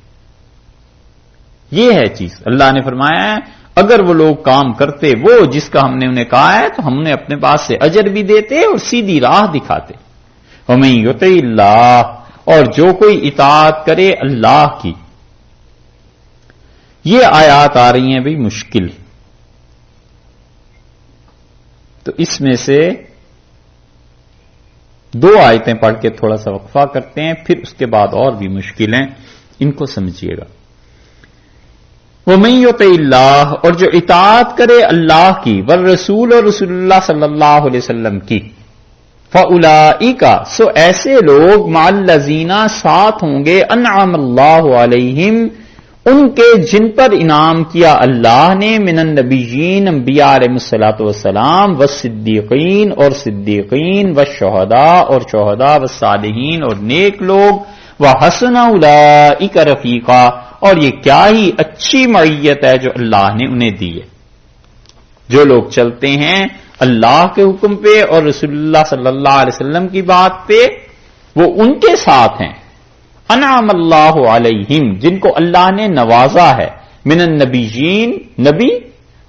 یہ ہے چیز. اللہ نے فرمایا ہے اگر وہ لوگ کام کرتے وہ جس کا ہم نے انہیں کہا ہے تو ہم نے اپنے پاس سے اجر بھی دیتے اور سیدھی راہ دکھاتے. وَمَن يُطِعِ اللَّهَ, اور جو کوئی اطاعت کرے اللہ کی. یہ آیات آ رہی ہیں بھی مشکل, تو اس میں سے 2 آیتیں پڑھ کے تھوڑا سا وقفہ کرتے ہیں, پھر اس کے بعد اور بھی مشکل ہیں, ان کو سمجھیے گا. وَمَن يُطِعِ اللَّهَ, اور جو اطاعت کرے اللہ کی, والرسول اور رسول اللہ صلی اللہ علیہ وسلم کی, فَأُولَئِكَ, سو ایسے لوگ مَعَ الَّذِينَ, ساتھ ہوں گے, أَنْعَمَ اللَّهُ عَلَيْهِمْ, ان کے جن پر انعام کیا اللہ نے من النبیین انبیاء علیہ الصلوۃ والسلام والصدیقین اور صدیقین والشہداء اور شہداء والصالحین اور نیک لوگ وحسن اولئک رفیقا اور یہ کیا ہی اچھی معیت ہے جو اللہ نے انہیں دی ہے. جو لوگ چلتے ہیں اللہ کے حکم پہ اور رسول اللہ صلی اللہ علیہ وسلم کی بات پہ وہ ان کے ساتھ ہیں. انعم اللہ علیہم جن کو اللہ نے نوازا ہے من النبیین نبی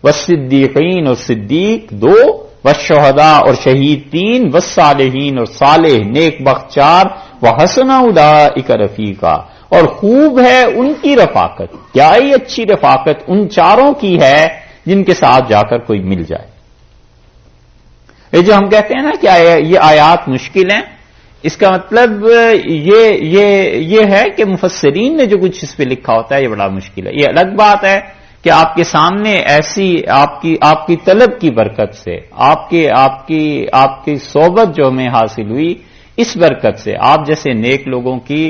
والصدیقین اور صدیق 2 والشہداء اور شہید 3 والصالحین اور صالح نیک بخت 4 وحسن اولئک رفیقا اور خوب ہے ان کی رفاقت. کیا ہی اچھی رفاقت ان چاروں کی ہے جن کے ساتھ جا کر کوئی مل جائے. یہ جو ہم کہتے ہیں نا کہ یہ آیات مشکل ہیں، اس کا مطلب یہ ہے کہ مفسرین نے جو کچھ اس پہ لکھا ہوتا ہے یہ بڑا مشکل ہے. یہ الگ بات ہے کہ آپ کے سامنے ایسی آپ کی طلب کی برکت سے آپ کی صحبت جو ہمیں حاصل ہوئی اس برکت سے آپ جیسے نیک لوگوں کی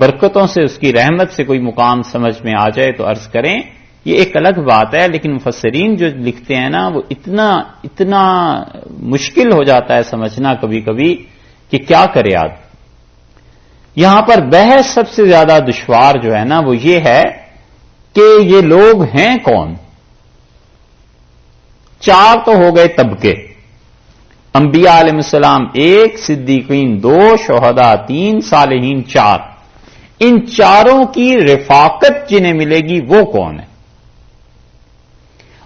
برکتوں سے اس کی رحمت سے کوئی مقام سمجھ میں آ جائے تو عرض کریں. یہ ایک الگ بات ہے، لیکن مفسرین جو لکھتے ہیں نا وہ اتنا مشکل ہو جاتا ہے سمجھنا کبھی کبھی کہ کیا کرے آدمی. یہاں پر بحث سب سے زیادہ دشوار جو ہے نا وہ یہ ہے کہ یہ لوگ ہیں کون. 4 تو ہو گئے طبقے، انبیاء علیہ السلام 1، صدیقین 2، شہداء 3، صالحین 4. ان چاروں کی رفاقت جنہیں ملے گی وہ کون ہے؟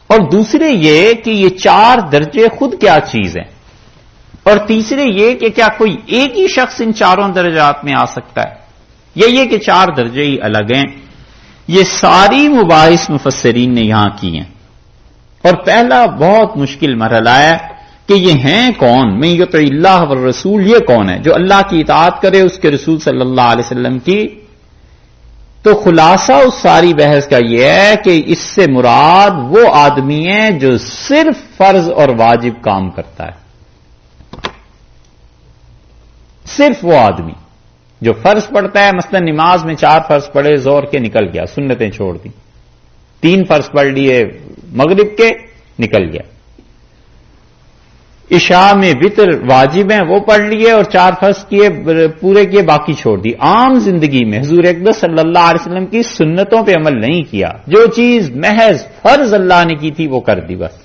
اور دوسرے یہ کہ یہ 4 درجے خود کیا چیز ہیں، اور تیسرے یہ کہ کیا کوئی ایک ہی شخص ان 4 درجات میں آ سکتا ہے یا یہ کہ 4 درجے ہی الگ ہیں. یہ ساری مباحث مفسرین نے یہاں کی ہیں. اور پہلا بہت مشکل مرحلہ ہے کہ یہ ہیں کون. میں یطع اللہ والرسول یہ کون ہے جو اللہ کی اطاعت کرے اس کے رسول صلی اللہ علیہ وسلم کی. تو خلاصہ اس ساری بحث کا یہ ہے کہ اس سے مراد وہ آدمی ہے جو صرف فرض اور واجب کام کرتا ہے. صرف وہ آدمی جو فرض پڑھتا ہے، مثلا نماز میں 4 فرض پڑھے زور کے نکل گیا، سنتیں چھوڑ دی، 3 فرض پڑھ لیے مغرب کے نکل گیا، عشاء میں وتر واجب ہیں وہ پڑھ لیے اور 4 فرض کیے پورے کیے باقی چھوڑ دی. عام زندگی میں حضور اقدس صلی اللہ علیہ وسلم کی سنتوں پہ عمل نہیں کیا، جو چیز محض فرض اللہ نے کی تھی وہ کر دی. بس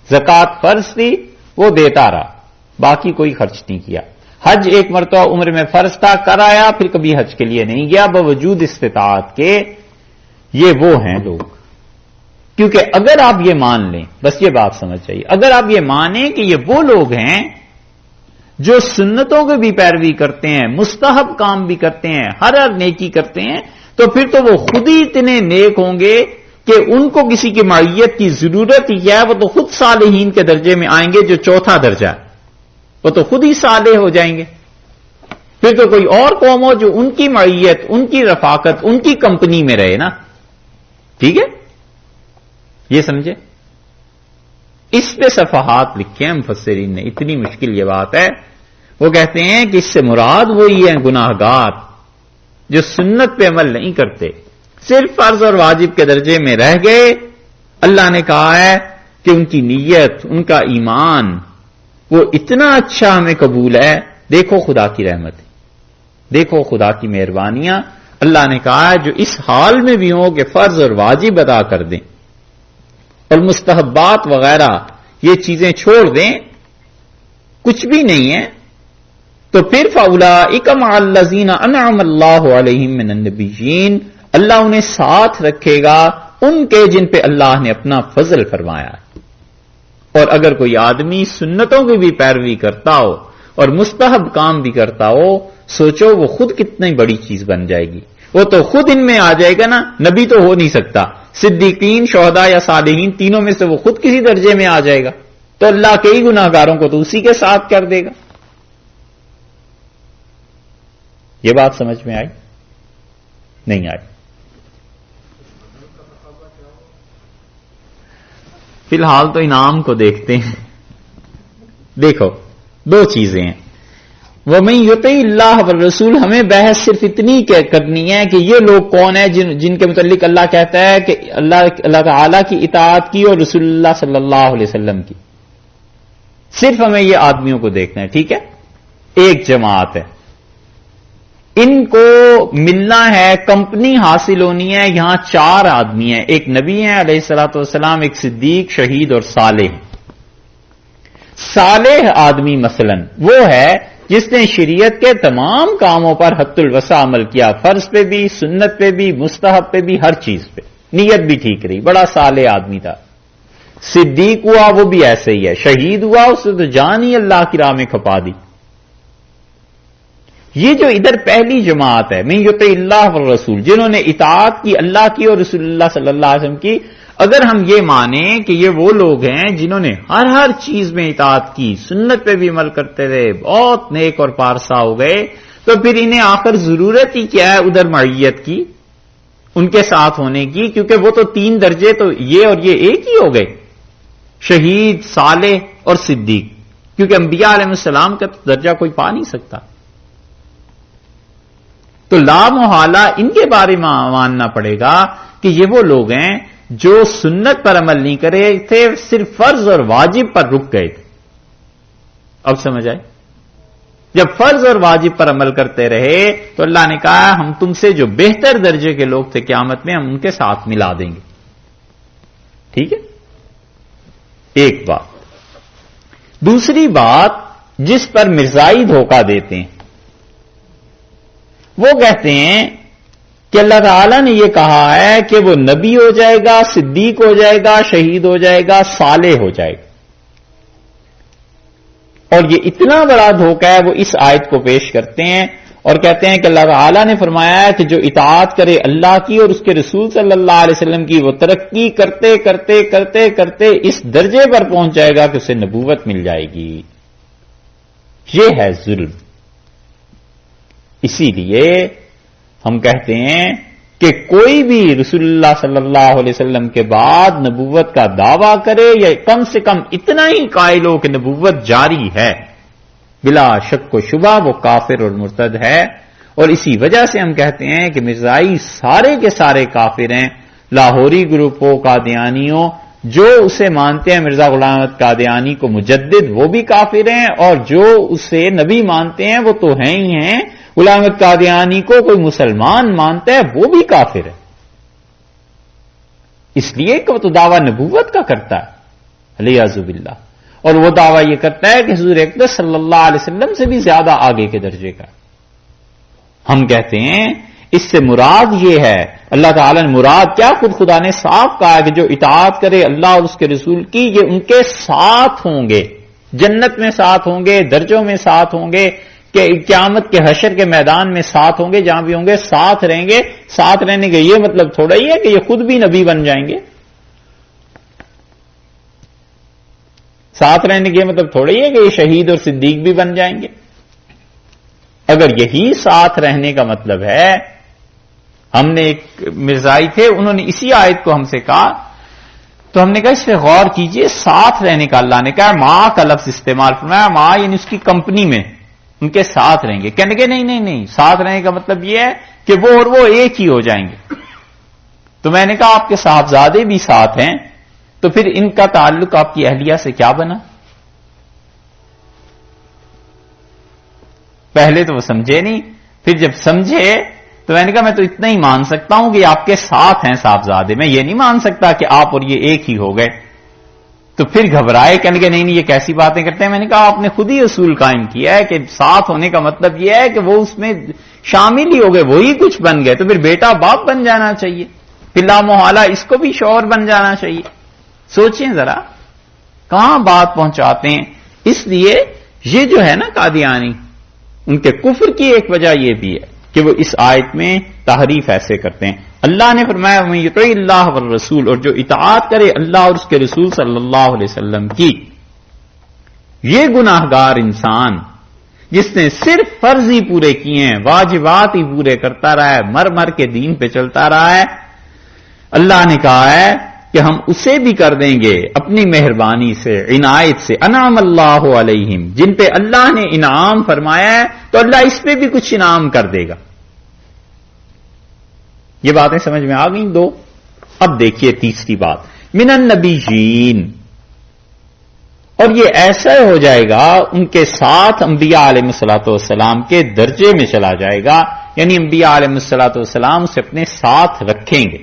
زکوٰۃ فرض تھی وہ دیتا رہا، باقی کوئی خرچ نہیں کیا. حج ایک مرتبہ عمر میں فرض تھا کر آیا، پھر کبھی حج کے لیے نہیں گیا باوجود استطاعت کے. یہ وہ ہیں لوگ. کیونکہ اگر آپ یہ مان لیں، بس یہ بات سمجھ چاہیے، اگر آپ یہ مانیں کہ یہ وہ لوگ ہیں جو سنتوں کی بھی پیروی کرتے ہیں، مستحب کام بھی کرتے ہیں، ہر نیکی کرتے ہیں، تو پھر تو وہ خود ہی اتنے نیک ہوں گے کہ ان کو کسی کی معیت کی ضرورت ہی کیا ہے. وہ تو خود صالحین کے درجے میں آئیں گے جو 4تھا درجہ ہے، وہ تو خود ہی صالح ہو جائیں گے. پھر تو کوئی اور قوم ہو جو ان کی معیت، ان کی رفاقت، ان کی کمپنی میں رہے نا. ٹھیک ہے، یہ سمجھے. اس پہ صفحات لکھے ہیں مفسرین نے. اتنی مشکل یہ بات ہے. وہ کہتے ہیں کہ اس سے مراد وہی ہیں گناہگار جو سنت پہ عمل نہیں کرتے، صرف فرض اور واجب کے درجے میں رہ گئے. اللہ نے کہا ہے کہ ان کی نیت، ان کا ایمان وہ اتنا اچھا ہمیں قبول ہے. دیکھو خدا کی رحمت، دیکھو خدا کی مہربانیاں. اللہ نے کہا ہے جو اس حال میں بھی ہوں کہ فرض اور واجب ادا کر دیں اور مستحبات وغیرہ یہ چیزیں چھوڑ دیں، کچھ بھی نہیں ہے، تو پھر فاولئک مع الذین انعم اللہ علیہم من النبیین، اللہ انہیں ساتھ رکھے گا ان کے جن پہ اللہ نے اپنا فضل فرمایا. اور اگر کوئی آدمی سنتوں کی بھی پیروی کرتا ہو اور مستحب کام بھی کرتا ہو، سوچو وہ خود کتنی بڑی چیز بن جائے گی. وہ تو خود ان میں آ جائے گا نا. نبی تو ہو نہیں سکتا، صدیقین، شہداء یا صالحین تینوں میں سے وہ خود کسی درجے میں آ جائے گا، تو اللہ کے ہی گناہگاروں کو تو اسی کے ساتھ کر دے گا. یہ بات سمجھ میں آئی؟ نہیں آئی. فی الحال تو انعام کو دیکھتے ہیں. دیکھو 2 چیزیں ہیں. وَمَن يُطِعِ اللَّهَ وَالرَّسُولَ، ہمیں بحث صرف اتنی کرنی ہے کہ یہ لوگ کون ہیں جن کے متعلق اللہ کہتا ہے کہ اللہ تعالیٰ کی اطاعت کی اور رسول اللہ صلی اللہ علیہ وسلم کی. صرف ہمیں یہ آدمیوں کو دیکھنا ہے. ٹھیک ہے، ایک جماعت ہے، ان کو ملنا ہے، کمپنی حاصل ہونی ہے. یہاں 4 آدمی ہیں، ایک نبی ہیں علیہ الصلوۃ والسلام، ایک صدیق، شہید اور صالح. صالح آدمی مثلا وہ ہے جس نے شریعت کے تمام کاموں پر حد الوسع عمل کیا، فرض پہ بھی، سنت پہ بھی، مستحب پہ بھی، ہر چیز پہ. نیت بھی ٹھیک رہی، بڑا صالح آدمی تھا. صدیق ہوا، وہ بھی ایسے ہی ہے. شہید ہوا، اس نے تو جان ہی اللہ کی راہ میں کھپا دی. یہ جو ادھر پہلی جماعت ہے، من یطع اللہ والرسول، جنہوں نے اطاعت کی اللہ کی اور رسول اللہ صلی اللہ علیہ وسلم کی. اگر ہم یہ مانیں کہ یہ وہ لوگ ہیں جنہوں نے ہر چیز میں اطاعت کی، سنت پہ بھی عمل کرتے رہے، بہت نیک اور پارسا ہو گئے، تو پھر انہیں آخر ضرورت ہی کیا ہے ادھر معیت کی، ان کے ساتھ ہونے کی؟ کیونکہ وہ تو 3 درجے تو یہ اور یہ ایک ہی ہو گئے، شہید، صالح اور صدیق. کیونکہ انبیاء علیہ السلام کا درجہ کوئی پا نہیں سکتا. تو لا محالہ ان کے بارے میں ماننا پڑے گا کہ یہ وہ لوگ ہیں جو سنت پر عمل نہیں کرے تھے، صرف فرض اور واجب پر رک گئے تھے. اب سمجھ آئے؟ جب فرض اور واجب پر عمل کرتے رہے تو اللہ نے کہا ہم تم سے جو بہتر درجے کے لوگ تھے قیامت میں، ہم ان کے ساتھ ملا دیں گے. ٹھیک ہے، ایک بات. دوسری بات جس پر مرزائی دھوکہ دیتے ہیں، وہ کہتے ہیں کہ اللہ تعالیٰ نے یہ کہا ہے کہ وہ نبی ہو جائے گا، صدیق ہو جائے گا، شہید ہو جائے گا، صالح ہو جائے گا. اور یہ اتنا بڑا دھوکہ ہے، وہ اس آیت کو پیش کرتے ہیں اور کہتے ہیں کہ اللہ تعالیٰ نے فرمایا ہے کہ جو اطاعت کرے اللہ کی اور اس کے رسول صلی اللہ علیہ وسلم کی، وہ ترقی کرتے کرتے کرتے کرتے اس درجے پر پہنچ جائے گا کہ اسے نبوت مل جائے گی. یہ ہے ظلم. اسی لیے ہم کہتے ہیں کہ کوئی بھی رسول اللہ صلی اللہ علیہ وسلم کے بعد نبوت کا دعویٰ کرے یا کم سے کم اتنا ہی قائل ہو کہ نبوت جاری ہے، بلا شک و شبہ وہ کافر اور مرتد ہے. اور اسی وجہ سے ہم کہتے ہیں کہ مرزائی سارے کے سارے کافر ہیں. لاہوری گروپوں، قادیانیوں جو اسے مانتے ہیں مرزا غلام احمد قادیانی کو مجدد، وہ بھی کافر ہیں، اور جو اسے نبی مانتے ہیں وہ تو ہیں ہی ہیں. غلام احمد قادیانی کو کوئی مسلمان مانتا ہے وہ بھی کافر ہے، اس لیے کہ وہ تو دعویٰ نبوت کا کرتا ہے علیاذ باللہ، اور وہ دعویٰ یہ کرتا ہے کہ حضور اقدس صلی اللہ علیہ وسلم سے بھی زیادہ آگے کے درجے کا. ہم کہتے ہیں اس سے مراد یہ ہے، اللہ تعالیٰ نے مراد کیا، خود خدا نے صاف کہا کہ جو اطاعت کرے اللہ اور اس کے رسول کی، یہ ان کے ساتھ ہوں گے، جنت میں ساتھ ہوں گے، درجوں میں ساتھ ہوں گے، کہ قیامت کے حشر کے میدان میں ساتھ ہوں گے، جہاں بھی ہوں گے ساتھ رہیں گے. ساتھ رہنے کا یہ مطلب تھوڑا ہی ہے کہ یہ خود بھی نبی بن جائیں گے. ساتھ رہنے کا یہ مطلب تھوڑا ہی ہے کہ یہ شہید اور صدیق بھی بن جائیں گے. اگر یہی ساتھ رہنے کا مطلب ہے، ہم نے ایک مرزائی تھے، انہوں نے اسی آیت کو ہم سے کہا، تو ہم نے کہا اس پہ غور کیجئے. ساتھ رہنے کا اللہ نے کہا، ماں کا لفظ استعمال فرمایا، ماں یعنی اس کی کمپنی میں ان کے ساتھ رہیں گے. کہنے کے نہیں، ساتھ رہنے کا مطلب یہ ہے کہ وہ اور وہ ایک ہی ہو جائیں گے. تو میں نے کہا آپ کے صاحبزادے بھی ساتھ ہیں، تو پھر ان کا تعلق آپ کی اہلیہ سے کیا بنا؟ پہلے تو وہ سمجھے نہیں، پھر جب سمجھے تو میں نے کہا میں تو اتنا ہی مان سکتا ہوں کہ آپ کے ساتھ ہیں صاحبزادے، میں یہ نہیں مان سکتا کہ آپ اور یہ ایک ہی ہو گئے. تو پھر گھبرائے، کہنے کہ نہیں یہ کیسی باتیں کرتے ہیں. میں نے کہا آپ نے خود ہی اصول قائم کیا ہے کہ ساتھ ہونے کا مطلب یہ ہے کہ وہ اس میں شامل ہی ہو گئے، وہی کچھ بن گئے، تو پھر بیٹا باپ بن جانا چاہیے، پھر لا محالہ اس کو بھی شوہر بن جانا چاہیے. سوچیں ذرا کہاں بات پہنچاتے ہیں. اس لیے یہ جو ہے نا قادیانی، ان کے کفر کی ایک وجہ یہ بھی ہے کہ وہ اس آیت میں تحریف ایسے کرتے ہیں. اللہ نے فرمایا من یطع اللہ والرسول، اور جو اطاعت کرے اللہ اور اس کے رسول صلی اللہ علیہ وسلم کی. یہ گناہگار انسان جس نے صرف فرض ہی پورے کیے ہیں، واجبات ہی پورے کرتا رہا ہے، مر مر کے دین پہ چلتا رہا ہے، اللہ نے کہا ہے کہ ہم اسے بھی کر دیں گے اپنی مہربانی سے، عنایت سے، انعم اللہ علیہم، جن پہ اللہ نے انعام فرمایا ہے تو اللہ اس پہ بھی کچھ انعام کر دے گا۔ یہ باتیں سمجھ میں آ گئیں دو۔ اب دیکھیے تیسری بات، من النبیین، اور یہ ایسا ہو جائے گا ان کے ساتھ انبیاء علیہ الصلوۃ والسلام کے درجے میں چلا جائے گا، یعنی انبیاء علیہ الصلوۃ والسلام اسے اپنے ساتھ رکھیں گے۔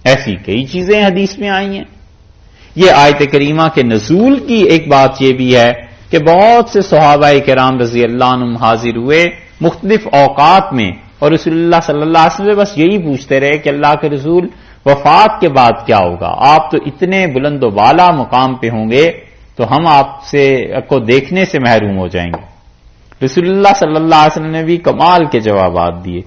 ایسی کئی چیزیں حدیث میں آئی ہیں۔ یہ آیت کریمہ کے نزول کی ایک بات یہ بھی ہے کہ بہت سے صحابہ کرام رضی اللہ عنہم حاضر ہوئے مختلف اوقات میں، اور رسول اللہ صلی اللہ علیہ وسلم بس یہی پوچھتے رہے کہ اللہ کے رسول وفات کے بعد کیا ہوگا؟ آپ تو اتنے بلند و بالا مقام پہ ہوں گے تو ہم آپ سے کو دیکھنے سے محروم ہو جائیں گے۔ رسول اللہ صلی اللہ علیہ وسلم نے بھی کمال کے جوابات دیے۔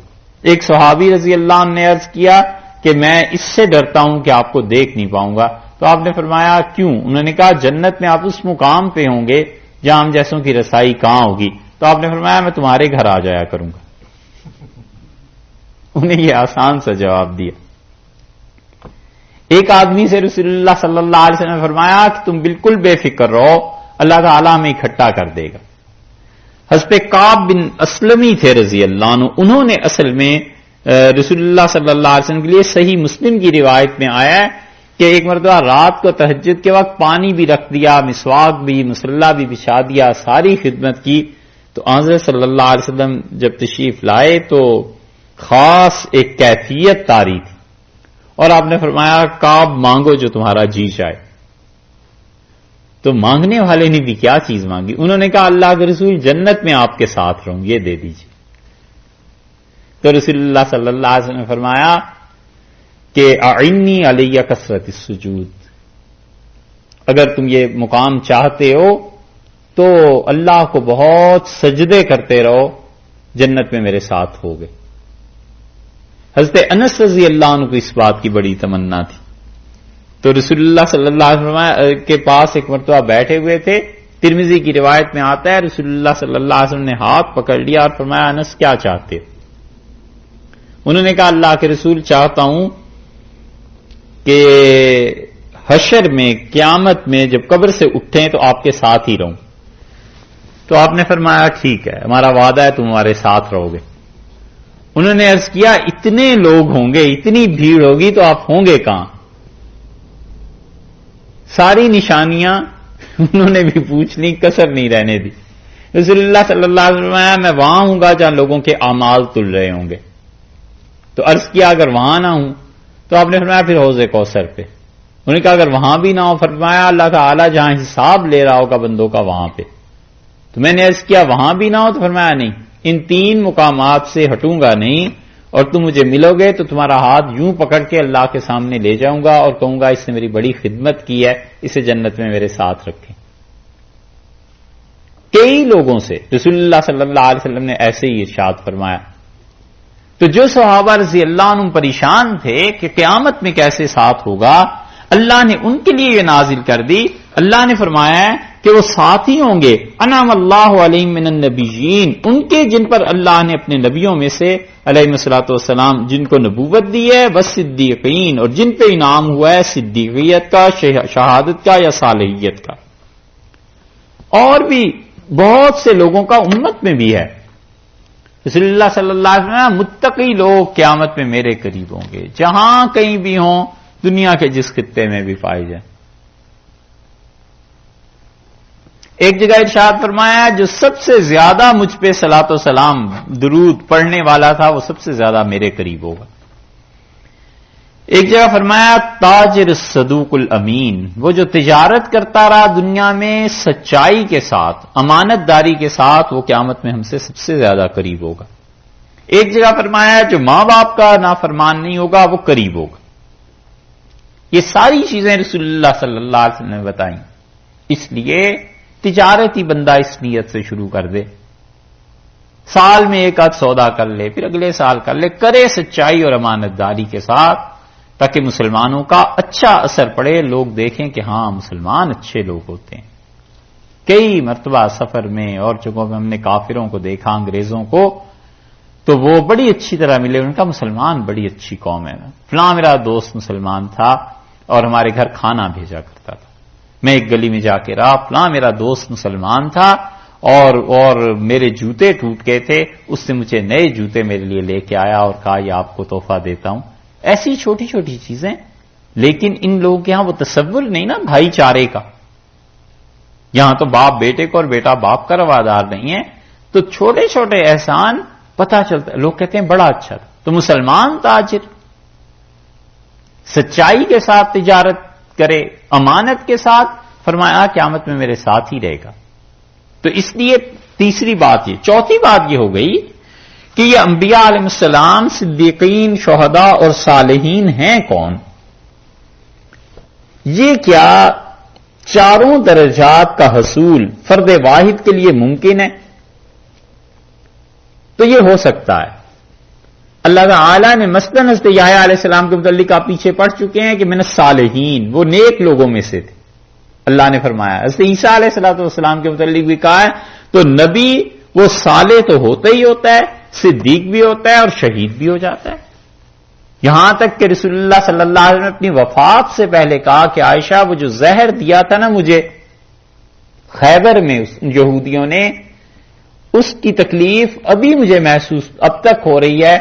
ایک صحابی رضی اللہ عنہ نے عرض کیا کہ میں اس سے ڈرتا ہوں کہ آپ کو دیکھ نہیں پاؤں گا، تو آپ نے فرمایا کیوں؟ انہوں نے کہا جنت میں آپ اس مقام پہ ہوں گے جہاں ہم جیسوں کی رسائی کہاں ہوگی، تو آپ نے فرمایا میں تمہارے گھر آ جایا کروں گا۔ انہیں یہ آسان سا جواب دیا۔ ایک آدمی سے رسول اللہ صلی اللہ علیہ وسلم نے فرمایا کہ تم بالکل بے فکر رہو، اللہ تعالیٰ ہمیں اکٹھا کر دے گا۔ حضرت کعب بن اسلمی تھے رضی اللہ عنہ، انہوں نے اصل میں رسول اللہ صلی اللہ علیہ وسلم کے لیے صحیح مسلم کی روایت میں آیا ہے کہ ایک مرتبہ رات کو تہجد کے وقت پانی بھی رکھ دیا، مسواک بھی، مصلی بھی بچھا دیا، ساری خدمت کی، تو حضرت صلی اللہ علیہ وسلم جب تشریف لائے تو خاص ایک کیفیت طاری تھی، اور آپ نے فرمایا کعب مانگو جو تمہارا جی چاہے۔ تو مانگنے والے نے بھی کیا چیز مانگی؟ انہوں نے کہا اللہ کے رسول جنت میں آپ کے ساتھ رہوں، یہ دے دیجیے۔ تو رسول اللہ صلی اللہ علیہ وسلم نے فرمایا کہ اعنی علیہ کثرت السجود، اگر تم یہ مقام چاہتے ہو تو اللہ کو بہت سجدے کرتے رہو، جنت میں میرے ساتھ ہوگے۔ حضرت انس رضی اللہ عنہ کو اس بات کی بڑی تمنا تھی، تو رسول اللہ صلی اللہ علیہ وسلم کے پاس ایک مرتبہ بیٹھے ہوئے تھے، ترمذی کی روایت میں آتا ہے رسول اللہ صلی اللہ علیہ وسلم نے ہاتھ پکڑ لیا اور فرمایا انس کیا چاہتے ہو؟ انہوں نے کہا اللہ کے رسول چاہتا ہوں کہ حشر میں قیامت میں جب قبر سے اٹھیں تو آپ کے ساتھ ہی رہوں۔ تو آپ نے فرمایا ٹھیک ہے ہمارا وعدہ ہے تم ہمارے ساتھ رہو گے۔ انہوں نے عرض کیا اتنے لوگ ہوں گے، اتنی بھیڑ ہوگی تو آپ ہوں گے کہاں؟ ساری نشانیاں انہوں نے بھی پوچھ لی، کسر نہیں رہنے دی۔ رسول اللہ صلی اللہ علیہ وسلم میں وہاں ہوں گا جہاں لوگوں کے اعمال تل رہے ہوں گے۔ تو عرض کیا اگر وہاں نہ ہوں تو آپ نے فرمایا پھر حوض کوثر پہ۔ انہوں نے کہا اگر وہاں بھی نہ ہو، فرمایا اللہ تعالیٰ جہاں حساب لے رہا ہوگا بندوں کا وہاں پہ۔ تو میں نے عرض کیا وہاں بھی نہ ہو، تو فرمایا نہیں، ان تین مقامات سے ہٹوں گا نہیں، اور تم مجھے ملو گے تو تمہارا ہاتھ یوں پکڑ کے اللہ کے سامنے لے جاؤں گا اور کہوں گا اس نے میری بڑی خدمت کی ہے، اسے جنت میں میرے ساتھ رکھیں۔ کئی لوگوں سے رسول اللہ صلی اللہ علیہ وسلم نے ایسے ہی ارشاد فرمایا۔ تو جو صحابہ رضی اللہ عنہم پریشان تھے کہ قیامت میں کیسے ساتھ ہوگا، اللہ نے ان کے لیے یہ نازل کر دی۔ اللہ نے فرمایا ہے کہ وہ ساتھی ہوں گے، انعم اللہ علیہم من النبیین، ان کے جن پر اللہ نے اپنے نبیوں میں سے علیہ الصلوۃ والسلام جن کو نبوت دی ہے، والصدیقین، اور جن پہ انعام ہوا ہے صدیقیت کا، شہادت کا یا صالحیت کا۔ اور بھی بہت سے لوگوں کا امت میں بھی ہے۔ رسول اللہ صلی اللہ علیہ وسلم متقی لوگ قیامت میں میرے قریب ہوں گے، جہاں کہیں بھی ہوں، دنیا کے جس خطے میں بھی پائے جائیں۔ ایک جگہ ارشاد فرمایا جو سب سے زیادہ مجھ پہ صلاۃ و سلام درود پڑھنے والا تھا وہ سب سے زیادہ میرے قریب ہوگا۔ ایک جگہ فرمایا تاجر صدوق الامین، وہ جو تجارت کرتا رہا دنیا میں سچائی کے ساتھ، امانت داری کے ساتھ، وہ قیامت میں ہم سے سب سے زیادہ قریب ہوگا۔ ایک جگہ فرمایا جو ماں باپ کا نافرمان نہیں ہوگا وہ قریب ہوگا۔ یہ ساری چیزیں رسول اللہ صلی اللہ علیہ وسلم نے بتائیں۔ اس لیے تجارتی بندہ اس نیت سے شروع کر دے، سال میں ایک آدھ سودا کر لے، پھر اگلے سال کر لے، کرے سچائی اور امانت داری کے ساتھ، تاکہ مسلمانوں کا اچھا اثر پڑے، لوگ دیکھیں کہ ہاں مسلمان اچھے لوگ ہوتے ہیں۔ کئی مرتبہ سفر میں اور جگہوں میں ہم نے کافروں کو دیکھا، انگریزوں کو، تو وہ بڑی اچھی طرح ملے، ان کا مسلمان بڑی اچھی قوم ہے، فلاں میرا دوست مسلمان تھا، اور ہمارے گھر کھانا بھیجا کرتا تھا. میں ایک گلی میں جا کے رہا، فلاں میرا دوست مسلمان تھا اور میرے جوتے ٹوٹ گئے تھے، اس نے مجھے نئے جوتے میرے لیے لے کے آیا اور کہا یہ آپ کو تحفہ دیتا ہوں. ایسی چھوٹی چھوٹی چیزیں، لیکن ان لوگوں کے ہاں وہ تصور نہیں نا بھائی چارے کا. یہاں تو باپ بیٹے کو اور بیٹا باپ کا روادار نہیں ہے، تو چھوٹے چھوٹے احسان پتہ چلتا ہے. لوگ کہتے ہیں بڑا اچھا تھا. تو مسلمان تاجر سچائی کے ساتھ تجارت کرے، امانت کے ساتھ، فرمایا قیامت میں میرے ساتھ ہی رہے گا. تو اس لیے تیسری بات یہ. چوتھی بات یہ ہو گئی کہ یہ انبیاء علیہ السلام، صدیقین، شہداء اور صالحین ہیں کون؟ یہ کیا چاروں درجات کا حصول فرد واحد کے لیے ممکن ہے؟ تو یہ ہو سکتا ہے. اللہ تعالی نے مثلاً حضرت یحییٰ علیہ السلام کے متعلق آپ پیچھے پڑھ چکے ہیں کہ من الصالحین، وہ نیک لوگوں میں سے تھے. اللہ نے فرمایا. حضرت عیسیٰ علیہ السلام کے متعلق بھی کہا ہے تو نبی وہ صالح تو ہوتا ہی ہوتا ہے، صدیق بھی ہوتا ہے اور شہید بھی ہو جاتا ہے. یہاں تک کہ رسول اللہ صلی اللہ علیہ وسلم نے اپنی وفات سے پہلے کہا کہ عائشہ وہ جو زہر دیا تھا نا مجھے خیبر میں یہودیوں نے، اس کی تکلیف ابھی مجھے محسوس اب تک ہو رہی ہے،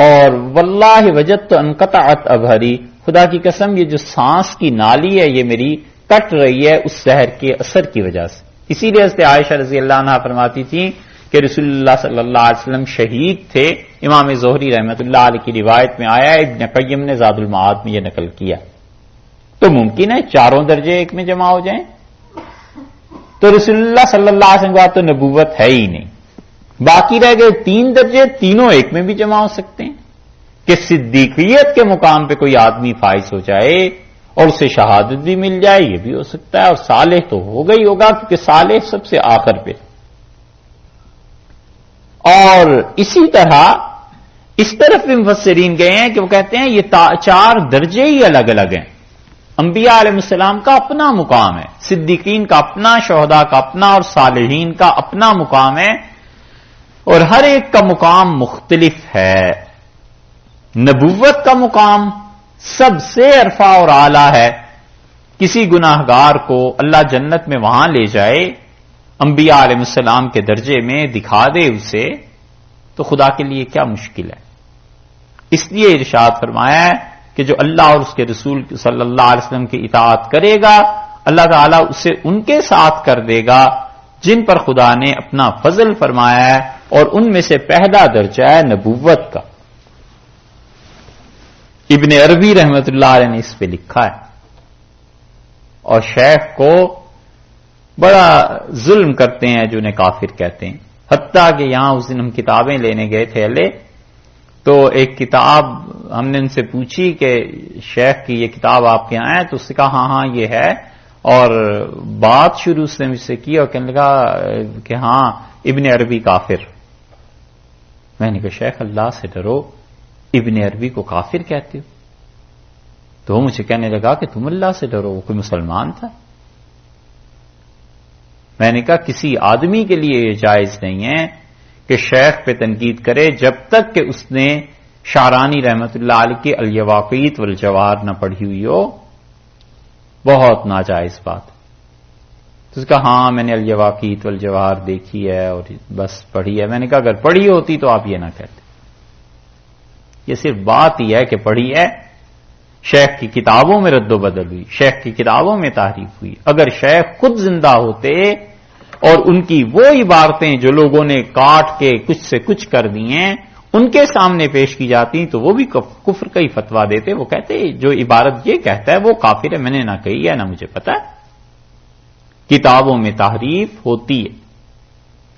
اور واللہ وجدت انقطعت ابہری، خدا کی قسم یہ جو سانس کی نالی ہے یہ میری کٹ رہی ہے اس زہر کے اثر کی وجہ سے. اسی لیے حضرت عائشہ رضی اللہ عنہا فرماتی تھی کہ رسول اللہ صلی اللہ علیہ وسلم شہید تھے. امام زہری رحمۃ اللہ علیہ کی روایت میں آیا، ابن قیم نے زاد المعاد میں یہ نقل کیا. تو ممکن ہے چاروں درجے ایک میں جمع ہو جائیں. تو رسول اللہ صلی اللہ علیہ وسلم کا تو نبوت ہے ہی نہیں. باقی رہ گئے تین درجے، تینوں ایک میں بھی جمع ہو سکتے ہیں کہ صدیقیت کے مقام پہ کوئی آدمی فائز ہو جائے اور اسے شہادت بھی مل جائے، یہ بھی ہو سکتا ہے. اور صالح تو ہوگا ہی ہوگا کیونکہ صالح سب سے آخر پہ. اور اسی طرح اس طرف بھی مفسرین گئے ہیں کہ وہ کہتے ہیں یہ چار درجے ہی الگ الگ ہیں. انبیاء علیہ السلام کا اپنا مقام ہے، صدیقین کا اپنا، شہداء کا اپنا اور صالحین کا اپنا مقام ہے، اور ہر ایک کا مقام مختلف ہے. نبوت کا مقام سب سے عرفہ اور اعلیٰ ہے. کسی گناہگار کو اللہ جنت میں وہاں لے جائے، انبیاء علیہ السلام کے درجے میں دکھا دے اسے، تو خدا کے لیے کیا مشکل ہے. اس لیے ارشاد فرمایا ہے کہ جو اللہ اور اس کے رسول صلی اللہ علیہ وسلم کی اطاعت کرے گا، اللہ تعالیٰ اسے ان کے ساتھ کر دے گا جن پر خدا نے اپنا فضل فرمایا ہے، اور ان میں سے پہلا درجہ ہے نبوت کا. ابن عربی رحمت اللہ علیہ نے اس پہ لکھا ہے، اور شیخ کو بڑا ظلم کرتے ہیں جو انہیں کافر کہتے ہیں. حتیٰ کہ یہاں اس دن ہم کتابیں لینے گئے تھے تو ایک کتاب ہم نے ان سے پوچھی کہ شیخ کی یہ کتاب آپ کے یہاں ہے، تو اس نے کہا ہاں ہاں یہ ہے، اور بات شروع سے مجھ سے کی اور کہنے لگا کہ ہاں ابن عربی کافر. میں نے کہا شیخ اللہ سے ڈرو، ابن عربی کو کافر کہتے ہو؟ تو وہ مجھے کہنے لگا کہ تم اللہ سے ڈرو، وہ کوئی مسلمان تھا. میں نے کہا کسی آدمی کے لیے یہ جائز نہیں ہے کہ شیخ پہ تنقید کرے جب تک کہ اس نے شعرانی رحمت اللہ علیہ کی الیواقیت والجواہر نہ پڑھی ہوئی ہو. بہت ناجائز بات. تو اس کا ہاں میں نے الیواقیت والجواہر دیکھی ہے اور بس پڑھی ہے. میں نے کہا اگر پڑھی ہوتی تو آپ یہ نہ کہتے. یہ صرف بات ہی ہے کہ پڑھی ہے. شیخ کی کتابوں میں رد و بدل ہوئی، شیخ کی کتابوں میں تحریف ہوئی. اگر شیخ خود زندہ ہوتے اور ان کی وہ عبارتیں جو لوگوں نے کاٹ کے کچھ سے کچھ کر دی ہیں ان کے سامنے پیش کی جاتی تو وہ بھی کفر کا ہی فتویٰ دیتے. وہ کہتے جو عبارت یہ کہتا ہے وہ کافر ہے، میں نے نہ کہی ہے نہ مجھے پتا ہے. کتابوں میں تحریف ہوتی ہے.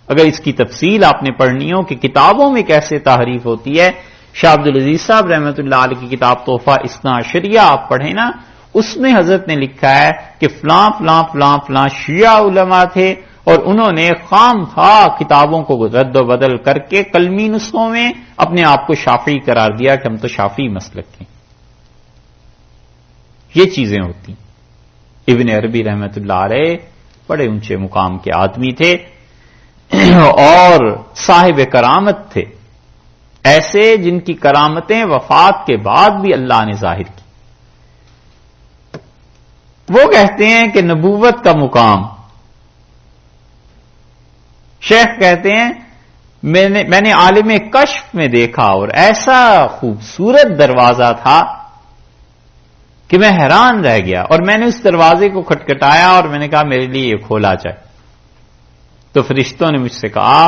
اگر اس کی تفصیل آپ نے پڑھنی ہو کہ کتابوں میں کیسے تحریف ہوتی ہے، شاہ عبدالعزیز صاحب رحمۃ اللہ علیہ کی کتاب تحفہ اثنا عشریہ آپ پڑھیں نا، اس میں حضرت نے لکھا ہے کہ فلاں فلاں فلاں فلاں شیعہ علماء تھے اور انہوں نے خام خواہ کتابوں کو رد و بدل کر کے کلمی نسخوں میں اپنے آپ کو شافعی قرار دیا کہ ہم تو شافعی مسلک ہیں. یہ چیزیں ہوتی. ابن عربی رحمۃ اللہ علیہ بڑے اونچے مقام کے آدمی تھے اور صاحب کرامت تھے، ایسے جن کی کرامتیں وفات کے بعد بھی اللہ نے ظاہر کی. وہ کہتے ہیں کہ نبوت کا مقام، شیخ کہتے ہیں میں نے عالم کشف میں دیکھا اور ایسا خوبصورت دروازہ تھا کہ میں حیران رہ گیا، اور میں نے اس دروازے کو کھٹکھٹایا اور میں نے کہا میرے لیے یہ کھولا جائے، تو فرشتوں نے مجھ سے کہا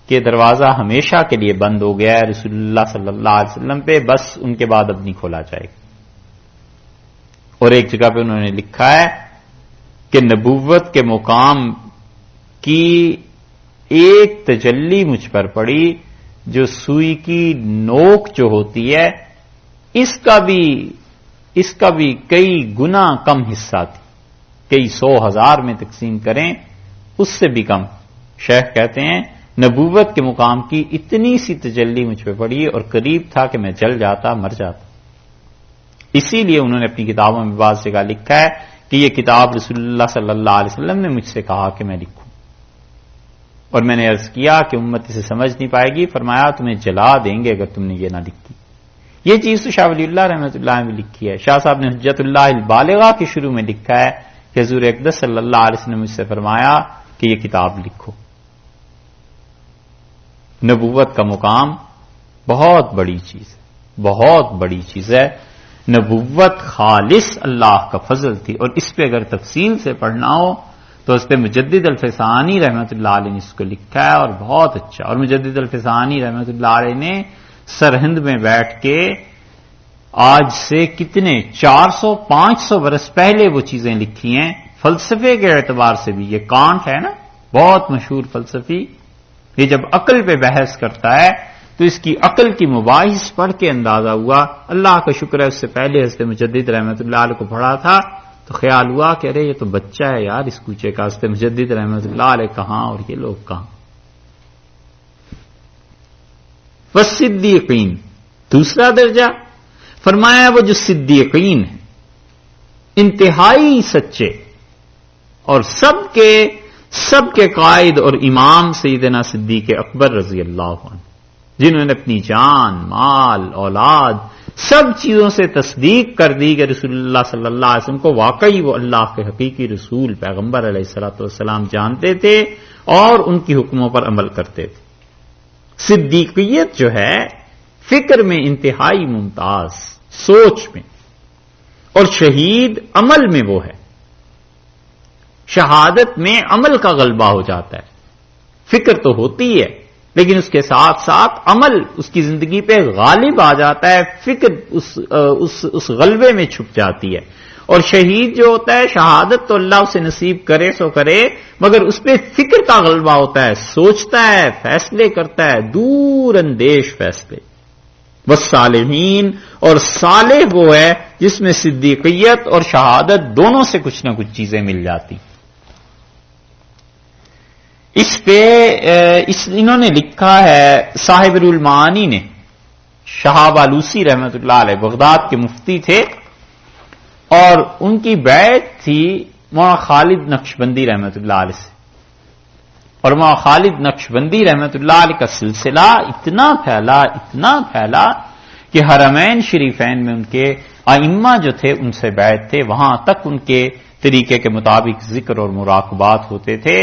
کہ دروازہ ہمیشہ کے لیے بند ہو گیا ہے رسول اللہ صلی اللہ علیہ وسلم پہ، بس ان کے بعد اب نہیں کھولا جائے گا۔ اور ایک جگہ پہ انہوں نے لکھا ہے کہ نبوت کے مقام کی ایک تجلی مجھ پر پڑی جو سوئی کی نوک جو ہوتی ہے اس کا بھی کئی گنا کم حصہ تھی، کئی 100,000 میں تقسیم کریں اس سے بھی کم۔ شیخ کہتے ہیں نبوت کے مقام کی اتنی سی تجلی مجھ پہ پڑی اور قریب تھا کہ میں جل جاتا، مر جاتا۔ اسی لیے انہوں نے اپنی کتابوں میں بعض جگہ لکھا ہے کہ یہ کتاب رسول اللہ صلی اللہ علیہ وسلم نے مجھ سے کہا کہ میں لکھوں، اور میں نے عرض کیا کہ امت اسے سمجھ نہیں پائے گی، فرمایا تمہیں جلا دیں گے اگر تم نے یہ نہ لکھی۔ یہ چیز تو شاہ ولی اللہ رحمۃ اللہ نے بھی لکھی ہے۔ شاہ صاحب نے حجت اللہ البالغہ کے شروع میں لکھا ہے کہ حضور اقدس صلی اللہ علیہ وسلم نے مجھ سے فرمایا کہ یہ کتاب لکھو۔ نبوت کا مقام بہت بڑی چیز ہے، بہت بڑی چیز ہے۔ نبوت خالص اللہ کا فضل تھی، اور اس پہ اگر تفصیل سے پڑھنا ہو تو اس پہ مجدد الفسانی رحمۃ اللہ علیہ نے اس کو لکھا ہے، اور بہت اچھا۔ اور مجدد الفسانی رحمۃ اللہ علیہ نے سرہند میں بیٹھ کے آج سے کتنے 400-500 برس پہلے وہ چیزیں لکھی ہیں، فلسفے کے اعتبار سے بھی۔ یہ کانٹ ہے نا، بہت مشہور فلسفی، یہ جب عقل پہ بحث کرتا ہے تو اس کی عقل کی مباحث پڑھ کے اندازہ ہوا۔ اللہ کا شکر ہے اس سے پہلے حضرت مجدد رحمۃ اللہ علیہ کو پڑھا تھا تو خیال ہوا کہ ارے یہ تو بچہ ہے یار اس کوچے کا، حضرت مجدد رحمۃ اللہ علیہ کہاں اور یہ لوگ کہاں۔ والصدیقین، دوسرا درجہ فرمایا وہ جو صدیقین ہیں، انتہائی سچے اور سب کے قائد اور امام سیدنا صدیق اکبر رضی اللہ عنہ، جنہوں نے اپنی جان، مال، اولاد سب چیزوں سے تصدیق کر دی کہ رسول اللہ صلی اللہ علیہ وسلم کو واقعی وہ اللہ کے حقیقی رسول پیغمبر علیہ الصلوۃ والسلام جانتے تھے اور ان کی حکموں پر عمل کرتے تھے۔ صدیقیت جو ہے فکر میں انتہائی ممتاز، سوچ میں، اور شہید عمل میں وہ ہے۔ شہادت میں عمل کا غلبہ ہو جاتا ہے، فکر تو ہوتی ہے لیکن اس کے ساتھ ساتھ عمل اس کی زندگی پہ غالب آ جاتا ہے، فکر اس غلبے میں چھپ جاتی ہے۔ اور شہید جو ہوتا ہے شہادت تو اللہ اسے نصیب کرے سو کرے، مگر اس پہ فکر کا غلبہ ہوتا ہے، سوچتا ہے، فیصلے کرتا ہے، دور اندیش فیصلے۔ والصالحین، اور صالح وہ ہے جس میں صدیقیت اور شہادت دونوں سے کچھ نہ کچھ چیزیں مل جاتی۔ اس پہ انہوں نے لکھا ہے صاحب المعانی نے، شہاب آلوسی رحمۃ اللہ علیہ بغداد کے مفتی تھے، اور ان کی بیعت تھی مولانا خالد نقشبندی رحمۃ اللہ علیہ سے، اور مولانا خالد نقشبندی رحمۃ اللہ علیہ کا سلسلہ اتنا پھیلا کہ حرمین شریفین میں ان کے ائمہ جو تھے ان سے بیعت تھے، وہاں تک ان کے طریقے کے مطابق ذکر اور مراقبات ہوتے تھے،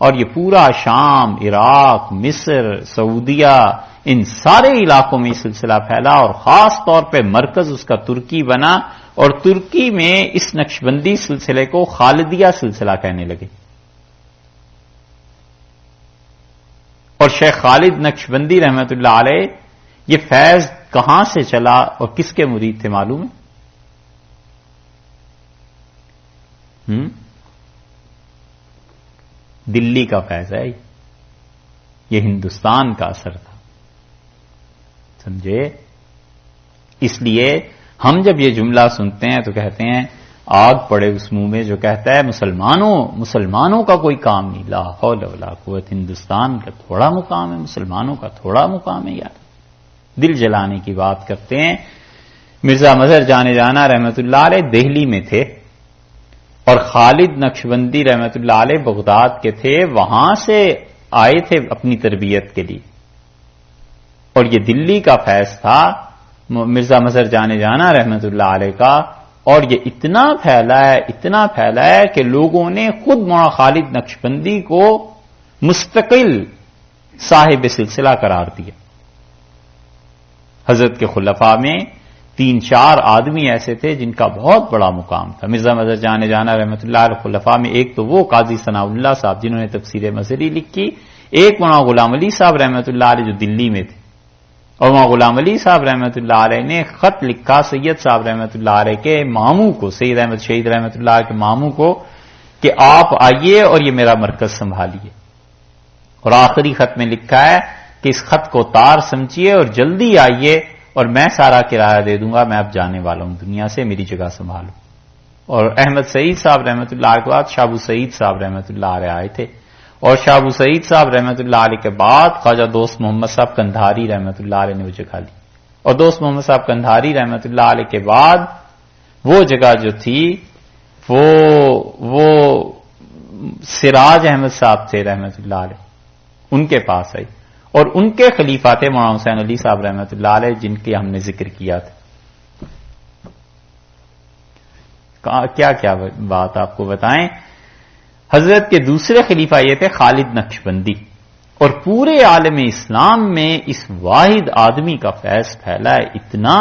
اور یہ پورا شام، عراق، مصر، سعودیہ، ان سارے علاقوں میں یہ سلسلہ پھیلا، اور خاص طور پہ مرکز اس کا ترکی بنا، اور ترکی میں اس نقشبندی سلسلے کو خالدیہ سلسلہ کہنے لگے۔ اور شیخ خالد نقشبندی رحمۃ اللہ علیہ یہ فیض کہاں سے چلا اور کس کے مرید تھے معلوم ہے؟ دلی کا فیض ہے، یہ ہندوستان کا اثر تھا، سمجھے؟ اس لیے ہم جب یہ جملہ سنتے ہیں تو کہتے ہیں آگ پڑے اس منہ میں جو کہتا ہے مسلمانوں کا کوئی کام نہیں، لا حول ولا قوت، ہندوستان کا تھوڑا مقام ہے، مسلمانوں کا تھوڑا مقام ہے یار، دل جلانے کی بات کرتے ہیں۔ مرزا مظہر جانے جانا رحمت اللہ علیہ دہلی میں تھے، اور خالد نقشبندی رحمت اللہ علیہ بغداد کے تھے، وہاں سے آئے تھے اپنی تربیت کے لیے، اور یہ دلی کا فیض تھا۔ مرزا مظہر جانے جانا رحمت اللہ علیہ کا اور یہ اتنا پھیلا ہے کہ لوگوں نے خود مولانا خالد نقشبندی کو مستقل صاحب سلسلہ قرار دیا. حضرت کے خلفاء میں 3-4 آدمی ایسے تھے جن کا بہت بڑا مقام تھا. مرزا مظہر جانا رحمۃ اللہ علیہ خلفاء میں ایک تو وہ قاضی ثناء اللہ صاحب جنہوں نے تفسیر مظہری لکھی، ایک مولانا غلام علی صاحب رحمۃ اللہ علیہ جو دلی میں تھے، اور مولانا غلام علی صاحب رحمۃ اللہ علیہ نے خط لکھا سید صاحب رحمۃ اللہ علیہ کے ماموں کو، سید احمد شہید رحمۃ اللہ علیہ کے ماموں کو، کہ آپ آئیے اور یہ میرا مرکز سنبھالیے. اور آخری خط میں لکھا ہے کہ اس خط کو تار سمجھیے اور جلدی آئیے اور میں سارا کرایہ دے دوں گا، میں اب جانے والا ہوں دنیا سے، میری جگہ سنبھالو. اور احمد سعید صاحب رحمۃ اللہ علیہ کے بعد شاہ ابو سعید صاحب رحمۃ اللہ علیہ آئے تھے، اور شاہ ابو سعید صاحب رحمۃ اللہ علیہ کے بعد خواجہ دوست محمد صاحب کندھاری رحمۃ اللہ علیہ نے وہ جگہ لی، اور دوست محمد صاحب کندھاری رحمۃ اللہ علیہ کے بعد وہ جگہ جو تھی وہ سراج احمد صاحب تھے رحمۃ اللہ علیہ، ان کے پاس آئی، اور ان کے خلیفہ تھے مولانا حسین علی صاحب رحمۃ اللہ علیہ جن کے ہم نے ذکر کیا تھا. کیا کیا بات آپ کو بتائیں. حضرت کے دوسرے خلیفہ یہ تھے خالد نقشبندی، اور پورے عالم اسلام میں اس واحد آدمی کا فیض پھیلا ہے اتنا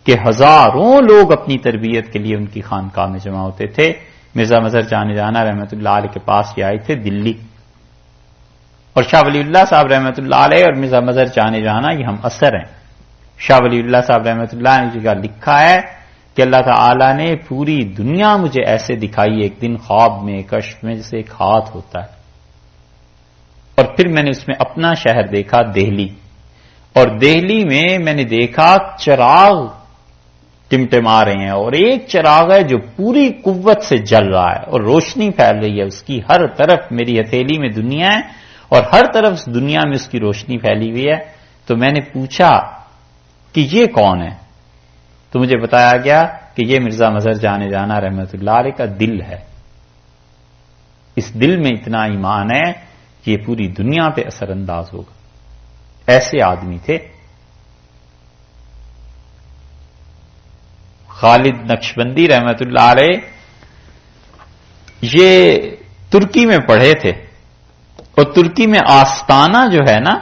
کہ ہزاروں لوگ اپنی تربیت کے لیے ان کی خانقاہ میں جمع ہوتے تھے. مرزا مظہر جانا رحمۃ اللہ علیہ کے پاس یہ آئے تھے دلی، اور شاہ ولی اللہ صاحب رحمۃ اللہ علیہ اور مرزا مظہر جانا یہ ہم اثر ہیں. شاہ ولی اللہ صاحب رحمۃ اللہ نے جگہ لکھا ہے کہ اللہ تعالی نے پوری دنیا مجھے ایسے دکھائی ایک دن خواب میں کشف میں جیسے ایک ہاتھ ہوتا ہے، اور پھر میں نے اس میں اپنا شہر دیکھا دہلی، اور دہلی میں نے دیکھا چراغ ٹمٹما رہے ہیں، اور ایک چراغ ہے جو پوری قوت سے جل رہا ہے اور روشنی پھیل رہی ہے اس کی، ہر طرف میری ہتھیلی میں دنیا ہے اور ہر طرف دنیا میں اس کی روشنی پھیلی ہوئی ہے. تو میں نے پوچھا کہ یہ کون ہے؟ تو مجھے بتایا گیا کہ یہ مرزا مظہر جانا رحمۃ اللہ علیہ کا دل ہے. اس دل میں اتنا ایمان ہے کہ یہ پوری دنیا پہ اثر انداز ہوگا. ایسے آدمی تھے. خالد نقشبندی رحمۃ اللہ علیہ یہ ترکی میں پڑھے تھے، اور ترکی میں آستانہ جو ہے نا،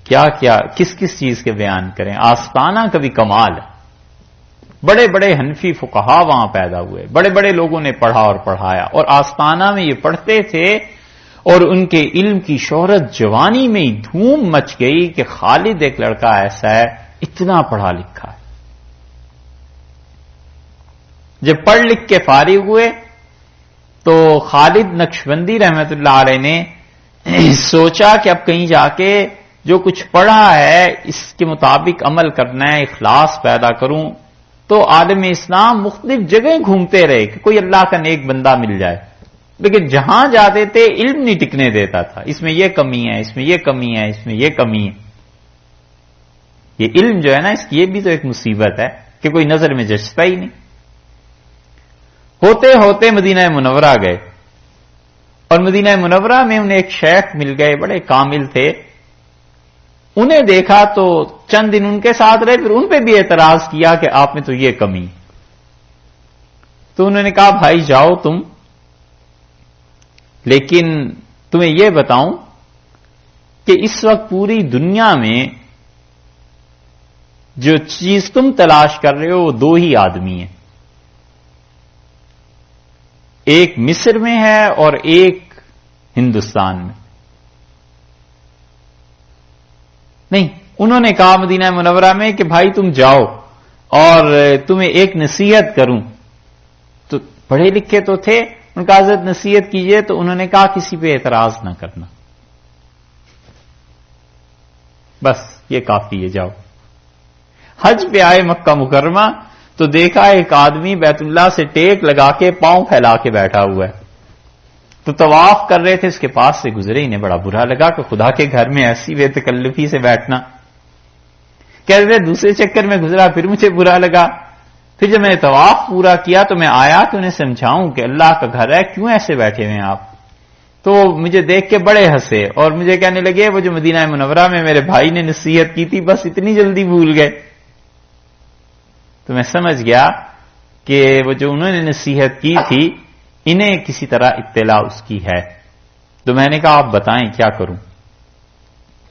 کیا کس چیز کے بیان کریں. آستانہ کا بھی کمال ہے. بڑے بڑے حنفی فقہا وہاں پیدا ہوئے، بڑے بڑے لوگوں نے پڑھا اور پڑھایا، اور آستانہ میں یہ پڑھتے تھے، اور ان کے علم کی شہرت جوانی میں ہی دھوم مچ گئی کہ خالد ایک لڑکا ایسا ہے اتنا پڑھا لکھا ہے. جب پڑھ لکھ کے فارغ ہوئے تو خالد نقشبندی رحمۃ اللہ علیہ نے سوچا کہ اب کہیں جا کے جو کچھ پڑھا ہے اس کے مطابق عمل کرنا ہے، اخلاص پیدا کروں. تو عالم اسلام مختلف جگہیں گھومتے رہے کہ کوئی اللہ کا نیک بندہ مل جائے، لیکن جہاں جاتے تھے علم نہیں ٹکنے دیتا تھا. اس میں یہ کمی ہے، اس میں یہ کمی ہے، اس میں یہ کمی ہے. یہ علم جو ہے نا، اس کی یہ بھی تو ایک مصیبت ہے کہ کوئی نظر میں جچتا ہی نہیں. ہوتے ہوتے مدینہ منورہ گئے، اور مدینہ منورہ میں انہیں ایک شیخ مل گئے، بڑے کامل تھے. انہیں دیکھا تو چند دن ان کے ساتھ رہے، پھر ان پہ بھی اعتراض کیا کہ آپ میں تو یہ کمی. تو انہوں نے کہا بھائی جاؤ تم، لیکن تمہیں یہ بتاؤں کہ اس وقت پوری دنیا میں جو چیز تم تلاش کر رہے ہو وہ 2 ہی آدمی ہیں، ایک مصر میں ہے اور ایک ہندوستان میں. نہیں، انہوں نے کہا مدینہ منورہ میں کہ بھائی تم جاؤ اور تمہیں ایک نصیحت کروں. تو پڑھے لکھے تو تھے، ان کا حضرت نصیحت کیجئے. تو انہوں نے کہا کسی پہ اعتراض نہ کرنا، بس یہ کافی ہے، جاؤ. حج پہ آئے مکہ مکرمہ تو دیکھا ایک آدمی بیت اللہ سے ٹیک لگا کے پاؤں پھیلا کے بیٹھا ہوا ہے. تو طواف کر رہے تھے، اس کے پاس سے گزرے، انہیں بڑا برا لگا کہ خدا کے گھر میں ایسی بے تکلفی سے بیٹھنا. کہہ رہے دوسرے چکر میں گزرا، پھر مجھے برا لگا. پھر جب میں نے طواف پورا کیا تو میں آیا کہ انہیں سمجھاؤں کہ اللہ کا گھر ہے، کیوں ایسے بیٹھے ہوئے ہیں آپ. تو مجھے دیکھ کے بڑے ہنسے اور مجھے کہنے لگے وہ جو مدینہ منورہ میں میرے بھائی نے نصیحت کی تھی بس اتنی جلدی بھول گئے. تو میں سمجھ گیا کہ وہ جو انہوں نے نصیحت کی تھی انہیں کسی طرح اطلاع اس کی ہے. تو میں نے کہا آپ بتائیں کیا کروں.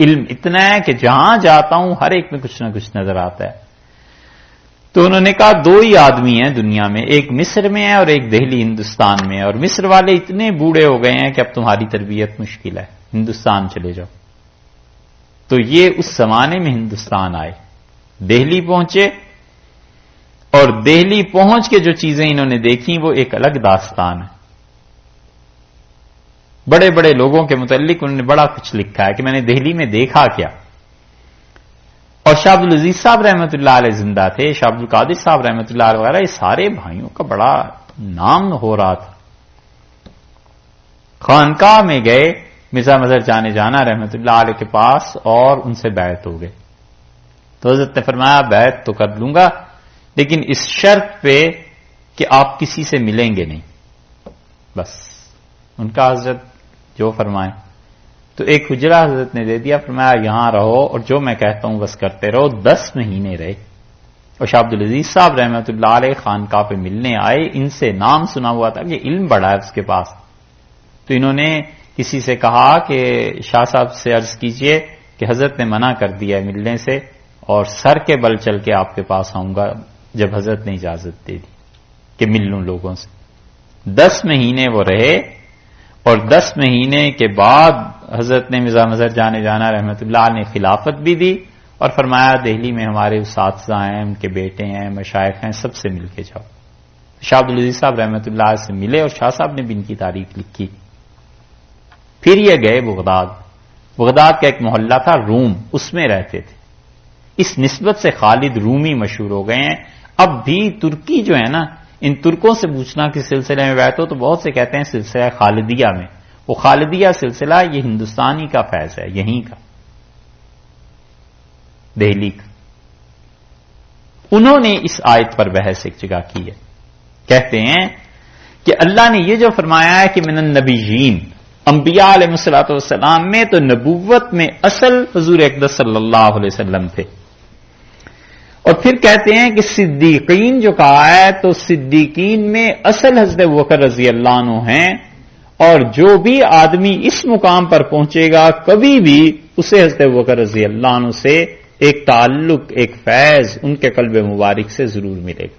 علم اتنا ہے کہ جہاں جاتا ہوں ہر ایک میں کچھ نہ کچھ نظر آتا ہے. تو انہوں نے کہا دو ہی آدمی ہیں دنیا میں، ایک مصر میں ہے اور ایک دہلی ہندوستان میں ہے، اور مصر والے اتنے بوڑھے ہو گئے ہیں کہ اب تمہاری تربیت مشکل ہے، ہندوستان چلے جاؤ. تو یہ اس زمانے میں ہندوستان آئے، دہلی پہنچے، اور دہلی پہنچ کے جو چیزیں انہوں نے دیکھی وہ ایک الگ داستان ہے. بڑے بڑے لوگوں کے متعلق انہوں نے بڑا کچھ لکھا ہے کہ میں نے دہلی میں دیکھا کیا. اور شاہ عبدالعزیز صاحب رحمۃ اللہ علیہ زندہ تھے، شاہ عبد القادر صاحب رحمۃ اللہ علیہ وغیرہ، یہ سارے بھائیوں کا بڑا نام ہو رہا تھا. خانقاہ میں گئے مرزا مظہر جانے جانا رحمۃ اللہ علیہ کے پاس اور ان سے بیعت ہو گئے. تو حضرت نے فرمایا بیعت تو کر لوں گا لیکن اس شرط پہ کہ آپ کسی سے ملیں گے نہیں. بس ان کا حضرت جو فرمائیں. تو ایک حجرہ حضرت نے دے دیا، فرمایا یہاں رہو اور جو میں کہتا ہوں بس کرتے رہو. 10 مہینے رہے اور شاہ عبدالعزیز صاحب رحمۃ اللہ علیہ خانقاہ پہ ملنے آئے. ان سے نام سنا ہوا تھا کہ علم بڑا ہے اس کے پاس. تو انہوں نے کسی سے کہا کہ شاہ صاحب سے عرض کیجئے کہ حضرت نے منع کر دیا ہے ملنے سے، اور سر کے بل چل کے آپ کے پاس آؤں گا جب حضرت نے اجازت دے دی کہ مل لوں لوگوں سے. 10 مہینے وہ رہے اور 10 مہینے کے بعد حضرت نے مرزا مظہر جانے جانا رحمۃ اللہ نے خلافت بھی دی اور فرمایا دہلی میں ہمارے اساتذہ ہیں، ان کے بیٹے ہیں، مشائخ ہیں، سب سے مل کے جاؤ. شاہ عبدالعزیز صاحب رحمۃ اللہ سے ملے اور شاہ صاحب نے بھی ان کی تاریخ لکھی. پھر یہ گئے بغداد. بغداد کا ایک محلہ تھا روم، اس میں رہتے تھے. اس نسبت سے خالد رومی مشہور ہو گئے ہیں. اب بھی ترکی جو ہے نا، ان ترکوں سے پوچھنا کہ سلسلے میں بیعت ہو تو بہت سے کہتے ہیں سلسلہ خالدیہ میں. وہ خالدیہ سلسلہ یہ ہندوستانی کا فیض ہے، یہیں کا، دہلی کا. انہوں نے اس آیت پر بحث ایک جگہ کی ہے. کہتے ہیں کہ اللہ نے یہ جو فرمایا ہے کہ من النبیین، انبیاء علیہ الصلوۃ والسلام میں تو نبوت میں اصل حضور اقدس صلی اللہ علیہ وسلم تھے. اور پھر کہتے ہیں کہ صدیقین جو کہا ہے تو صدیقین میں اصل حضرت ابوبکر رضی اللہ عنہ ہیں، اور جو بھی آدمی اس مقام پر پہنچے گا کبھی بھی اسے حضرت ابوبکر رضی اللہ عنہ سے ایک تعلق، ایک فیض ان کے قلب مبارک سے ضرور ملے گا.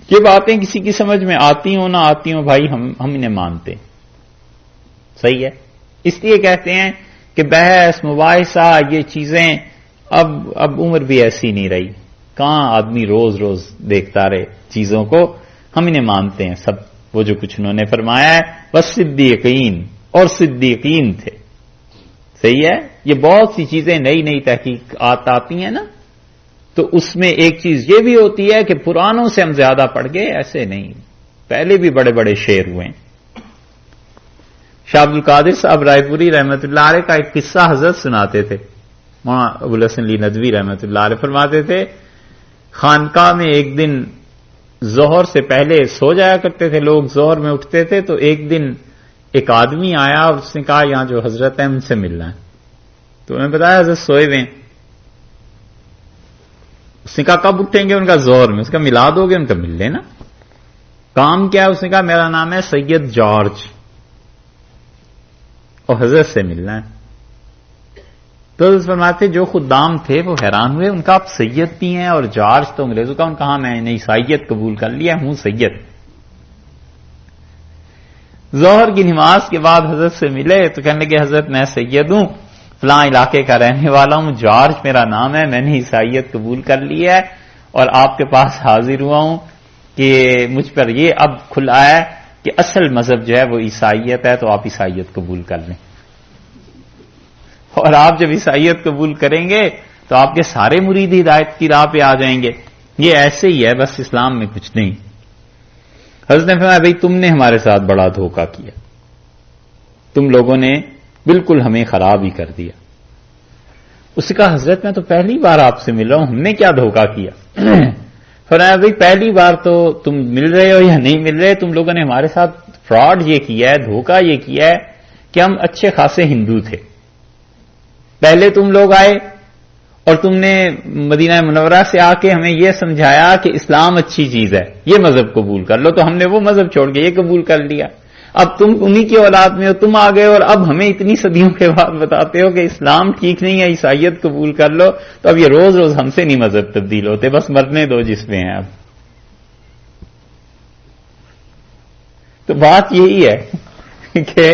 یہ باتیں کسی کی سمجھ میں آتی ہوں نہ آتی ہوں بھائی، ہم انہیں مانتے ہیں. صحیح ہے. اس لیے کہتے ہیں کہ بحث مباحثہ یہ چیزیں اب عمر بھی ایسی نہیں رہی. کہاں آدمی روز روز دیکھتا رہے چیزوں کو. ہم انہیں مانتے ہیں سب. وہ جو کچھ انہوں نے فرمایا ہے بس صدیقین اور صدیقین تھے. صحیح ہے. یہ بہت سی چیزیں نئی نئی تحقیقات آتی ہیں نا، تو اس میں ایک چیز یہ بھی ہوتی ہے کہ پرانوں سے ہم زیادہ پڑھ گئے، ایسے نہیں، پہلے بھی بڑے بڑے شعر ہوئے ہیں. شاہ عبد القادر صاحب رائے پوری رحمۃ اللہ علیہ کا ایک قصہ حضرت سناتے تھے. مولانا ابوالحسن علی ندوی رحمۃ اللہ علیہ فرماتے تھے خانقاہ میں ایک دن ظہر سے پہلے سو جایا کرتے تھے لوگ، ظہر میں اٹھتے تھے تو ایک دن ایک آدمی آیا اور اس نے کہا یہاں جو حضرت ہیں ان سے ملنا ہے. تو انہوں نے بتایا حضرت سوئے ہوئے ہیں. اس نے کہا کب اٹھیں گے؟ ان کا ظہر میں. اس کا ملا دو گے؟ ان کا مل لینا. کام کیا ہے؟ اس نے کہا میرا نام ہے سید جارج اور حضرت سے ملنا ہے. تو حضرت فرماتے جو خدام تھے وہ حیران ہوئے. ان کا آپ سید بھی ہیں اور جارج تو انگریزوں کا. ان کہا میں نے عیسائیت قبول کر لیا ہوں سید. ظہر کی نماز کے بعد حضرت سے ملے تو کہنے لگے حضرت میں سید ہوں، فلاں علاقے کا رہنے والا ہوں، جارج میرا نام ہے، میں نے عیسائیت قبول کر لی ہے اور آپ کے پاس حاضر ہوا ہوں کہ مجھ پر یہ اب کھلا ہے کہ اصل مذہب جو ہے وہ عیسائیت ہے، تو آپ عیسائیت قبول کر لیں. اور آپ جب عیسائیت قبول کریں گے تو آپ کے سارے مرید ہدایت کی راہ پہ آ جائیں گے. یہ ایسے ہی ہے، بس اسلام میں کچھ نہیں. حضرت نے فرمایا بھائی تم نے ہمارے ساتھ بڑا دھوکہ کیا، تم لوگوں نے بالکل ہمیں خراب ہی کر دیا. اس نے کہا حضرت میں تو پہلی بار آپ سے مل رہا ہوں، ہم نے کیا دھوکہ کیا؟ فرمایا بھائی پہلی بار تو تم مل رہے ہو یا نہیں مل رہے، تم لوگوں نے ہمارے ساتھ فراڈ یہ کیا ہے، دھوکہ یہ کیا ہے کہ ہم اچھے خاصے ہندو تھے. پہلے تم لوگ آئے اور تم نے مدینہ منورہ سے آ کے ہمیں یہ سمجھایا کہ اسلام اچھی چیز ہے، یہ مذہب قبول کر لو، تو ہم نے وہ مذہب چھوڑ کے یہ قبول کر لیا۔ اب تم انہی کی اولاد میں ہو، تم آ گئے اور اب ہمیں اتنی صدیوں کے بعد بتاتے ہو کہ اسلام ٹھیک نہیں ہے، عیسائیت قبول کر لو، تو اب یہ روز روز ہم سے نہیں مذہب تبدیل ہوتے، بس مرنے دو جس میں ہیں۔ اب تو بات یہی ہے کہ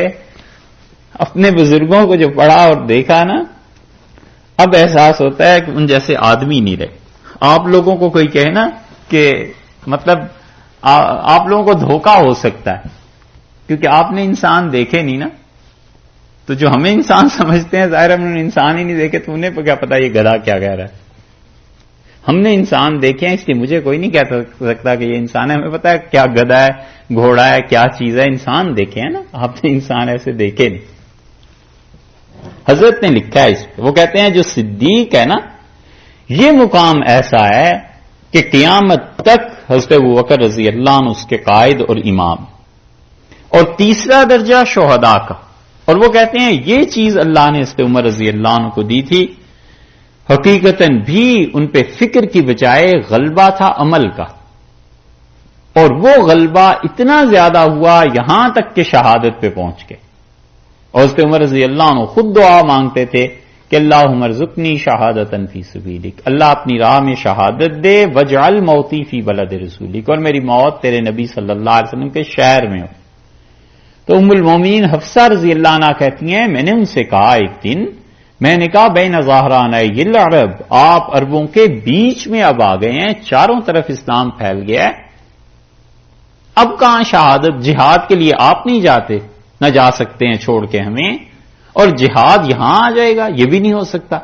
اپنے بزرگوں کو جو پڑھا اور دیکھا نا، اب احساس ہوتا ہے کہ ان جیسے آدمی نہیں رہے۔ آپ لوگوں کو کوئی کہے نا کہ مطلب آپ لوگوں کو دھوکہ ہو سکتا ہے کیونکہ آپ نے انسان دیکھے نہیں نا، تو جو ہمیں انسان سمجھتے ہیں ظاہر ہم نے انسان ہی نہیں دیکھے، تو انہیں کیا پتا یہ گدھا کیا کہہ رہا ہے۔ ہم نے انسان دیکھے ہیں، اس لیے مجھے کوئی نہیں کہہ سکتا کہ یہ انسان ہے، ہمیں پتا ہے کیا گدھا ہے، گھوڑا ہے، کیا چیز ہے، انسان دیکھے ہیں نا، آپ نے انسان ایسے دیکھے نہیں۔ حضرت نے لکھا ہے اس پہ، وہ کہتے ہیں جو صدیق ہے نا، یہ مقام ایسا ہے کہ قیامت تک حضرت ابوبکر رضی اللہ عنہ اس کے قائد اور امام، اور تیسرا درجہ شہداء کا۔ اور وہ کہتے ہیں یہ چیز اللہ نے حضرت عمر رضی اللہ عنہ کو دی تھی، حقیقتاً بھی ان پہ فکر کی بجائے غلبہ تھا عمل کا، اور وہ غلبہ اتنا زیادہ ہوا یہاں تک کہ شہادت پہ پہنچ گئے۔ اور حضرت عمر رضی اللہ عنہ خود دعا مانگتے تھے کہ اللہم ارزقنی شہادتاً فی سبیلک، اللہ اپنی راہ میں شہادت دے، وجعل موتی فی بلد رسولک، اور میری موت تیرے نبی صلی اللہ علیہ وسلم کے شہر میں ہو۔ تو ام المومنین حفصہ رضی اللہ عنہ کہتی ہیں میں نے ان سے کہا ایک دن، میں نے کہا بین ظاہرانئی العرب، آپ عربوں کے بیچ میں اب آ گئے ہیں، چاروں طرف اسلام پھیل گیا ہے، اب کہاں شہادت؟ جہاد کے لیے آپ نہیں جاتے، نہ جا سکتے ہیں چھوڑ کے ہمیں، اور جہاد یہاں آ جائے گا، یہ بھی نہیں ہو سکتا۔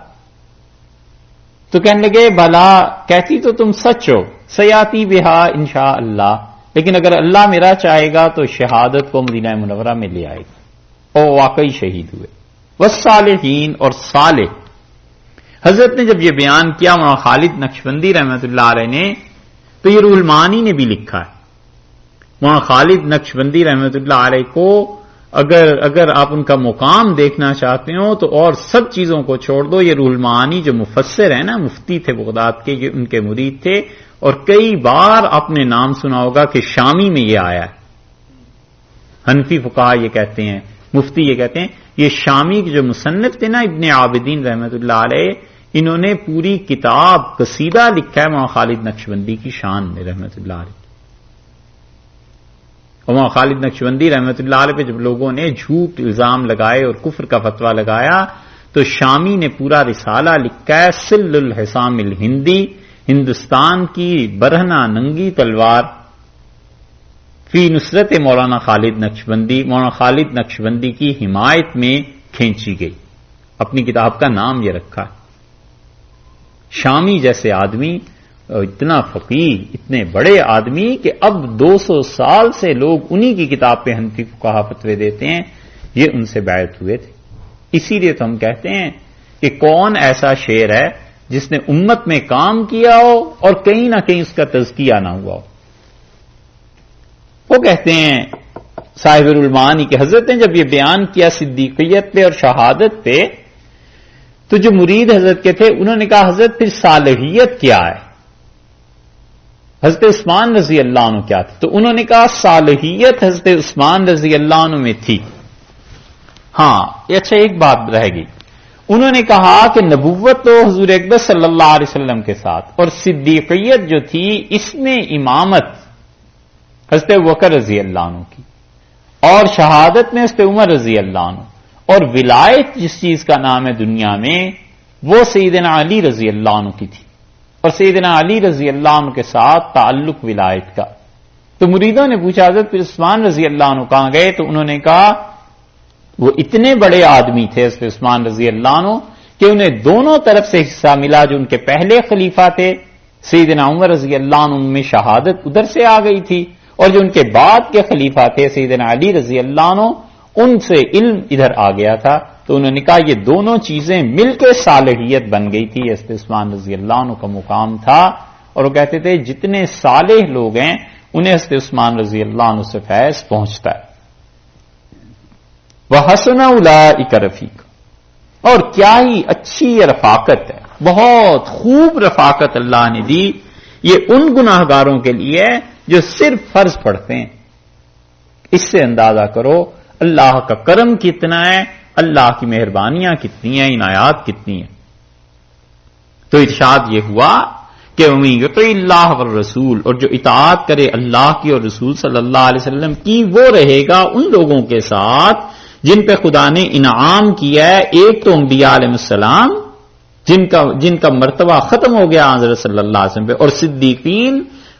تو کہنے لگے بھلا کہتی تو تم سچ ہو، سیاتی بہا انشاء اللہ، لیکن اگر اللہ میرا چاہے گا تو شہادت کو مدینہ منورہ میں لے آئے گا، اور واقعی شہید ہوئے۔ والصالحین، اور صالح، حضرت نے جب یہ بیان کیا مولانا خالد نقشبندی رحمۃ اللہ علیہ نے، تو یہ روح المعانی نے بھی لکھا ہے۔ مولانا خالد نقشبندی رحمۃ اللہ علیہ کو اگر آپ ان کا مقام دیکھنا چاہتے ہو تو اور سب چیزوں کو چھوڑ دو، یہ روح المعانی جو مفسر ہیں نا، مفتی تھے بغداد کے، یہ ان کے مرید تھے، اور کئی بار آپ نے نام سنا ہوگا کہ شامی میں یہ آیا ہے۔ حنفی فقہا یہ کہتے ہیں، مفتی یہ کہتے ہیں، یہ شامی کے جو مصنف تھے نا ابن عابدین رحمۃ اللہ علیہ، انہوں نے پوری کتاب قصیدہ لکھا ہے مولانا خالد نقشبندی کی شان میں رحمۃ اللہ علیہ۔ اور مولانا خالد نقشبندی رحمۃ اللہ علیہ پہ جب لوگوں نے جھوٹ الزام لگائے اور کفر کا فتویٰ لگایا تو شامی نے پورا رسالہ لکھا ہے، سل الحسام الہندی، ہندوستان کی برہنہ ننگی تلوار فی نصرت مولانا خالد نقشبندی، مولانا خالد نقشبندی کی حمایت میں کھینچی گئی، اپنی کتاب کا نام یہ رکھا ہے۔ شامی جیسے آدمی، اتنا فقیہ، اتنے بڑے آدمی کہ اب 200 سال سے لوگ انہی کی کتاب پہ حنفی فقہا فتوے دیتے ہیں، یہ ان سے بیعت ہوئے تھے۔ اسی لیے تو ہم کہتے ہیں کہ کون ایسا شعر ہے جس نے امت میں کام کیا ہو اور کہیں نہ کہیں اس کا تزکیہ نہ ہوا ہو۔ وہ کہتے ہیں صاحب المعانی کہ حضرت نے جب یہ بیان کیا صدیقیت پہ اور شہادت پہ، تو جو مرید حضرت کے تھے انہوں نے کہا حضرت پھر صالحیت کیا ہے؟ حضرت عثمان رضی اللہ عنہ کیا تھے؟ تو انہوں نے کہا صالحیت حضرت عثمان رضی اللہ عنہ میں تھی۔ ہاں اچھا ایک بات رہ گئی، انہوں نے کہا کہ نبوت تو حضور اقدس صلی اللہ علیہ وسلم کے ساتھ، اور صدیقیت جو تھی اس میں امامت حضرت ابوبکر رضی اللہ عنہ کی، اور شہادت میں حضرت عمر رضی اللہ عنہ، اور ولایت جس چیز کا نام ہے دنیا میں وہ سیدنا علی رضی اللہ عنہ کی تھی، اور سیدنا علی رضی اللہ عنہ کے ساتھ تعلق ولایت کا۔ تو مریدوں نے پوچھا حضرت پھر عثمان رضی اللہ عنہ کہاں گئے؟ تو انہوں نے کہا وہ اتنے بڑے آدمی تھے حضرت عثمان رضی اللہ عنہ کہ انہیں دونوں طرف سے حصہ ملا، جو ان کے پہلے خلیفہ تھے سیدنا عمر رضی اللہ عنہ میں شہادت ادھر سے آ گئی تھی، اور جو ان کے بعد کے خلیفہ تھے سیدنا علی رضی اللہ عنہ ان سے علم ادھر آ گیا تھا۔ تو انہوں نے کہا یہ دونوں چیزیں مل کے صالحیت بن گئی تھی، حضرت عثمان رضی اللہ عنہ کا مقام تھا، اور وہ کہتے تھے جتنے صالح لوگ ہیں انہیں حضرت عثمان رضی اللہ عنہ سے فیض پہنچتا ہے۔ وَحَسُنَ أُولَٰئِكَ رَفِيقًا، اور کیا ہی اچھی رفاقت ہے، بہت خوب رفاقت اللہ نے دی. یہ ان گناہ گاروں کے لیے جو صرف فرض پڑھتے ہیں. اس سے اندازہ کرو اللہ کا کرم کتنا ہے، اللہ کی مہربانیاں کتنی ہیں، عنایات کتنی ہیں. تو ارشاد یہ ہوا کہ وَمَن یُطِعِ اللَّهَ وَالرَّسُولَ، اور جو اطاعت کرے اللہ کی اور رسول صلی اللہ علیہ وسلم کی، وہ رہے گا ان لوگوں کے ساتھ جن پہ خدا نے انعام کیا ہے. ایک تو انبیاء علیہ السلام جن کا مرتبہ ختم ہو گیا حضرت صلی اللہ علیہ وسلم پہ، اور صدیقین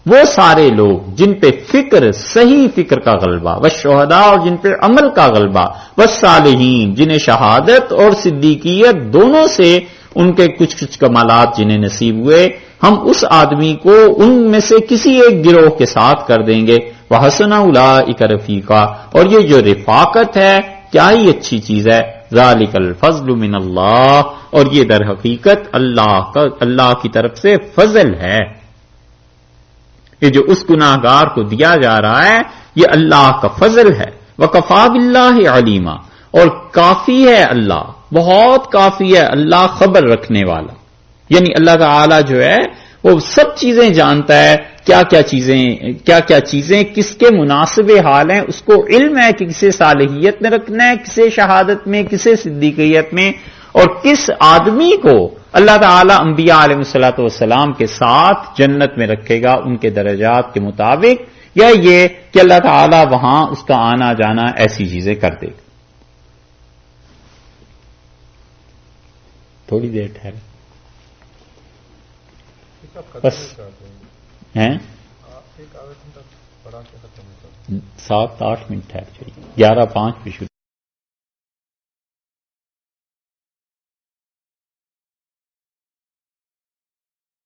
وہ سارے لوگ جن پہ فکر، صحیح فکر کا غلبہ، والشہداء اور جن پہ عمل کا غلبہ، والصالحین جنہیں شہادت اور صدیقیت دونوں سے ان کے کچھ کچھ کمالات جنہیں نصیب ہوئے، ہم اس آدمی کو ان میں سے کسی ایک گروہ کے ساتھ کر دیں گے. وحسن اولئک رفیقا، اور یہ جو رفاقت ہے کیا ہی اچھی چیز ہے. ذالک الفضل من اللہ، اور یہ در حقیقت اللہ کی طرف سے فضل ہے. یہ جو اس گناہ گار کو دیا جا رہا ہے یہ اللہ کا فضل ہے. وکفی باللہ علیما، اور کافی ہے اللہ، بہت کافی ہے اللہ خبر رکھنے والا. یعنی اللہ تعالی جو ہے وہ سب چیزیں جانتا ہے، کیا کیا چیزیں کس کے مناسب حال ہیں. اس کو علم ہے کہ کسے صالحیت میں رکھنا ہے، کسے شہادت میں، کسے صدیقیت میں، اور کس آدمی کو اللہ تعالیٰ انبیاء علیہ الصلوۃ والسلام کے ساتھ جنت میں رکھے گا ان کے درجات کے مطابق، یا یہ کہ اللہ تعالیٰ وہاں اس کا آنا جانا ایسی چیزیں کر دے گا. تھوڑی دیر ٹھہرے بس ہیں 7-8 منٹ ٹھہر جائیے. 11:05 پہ شروع.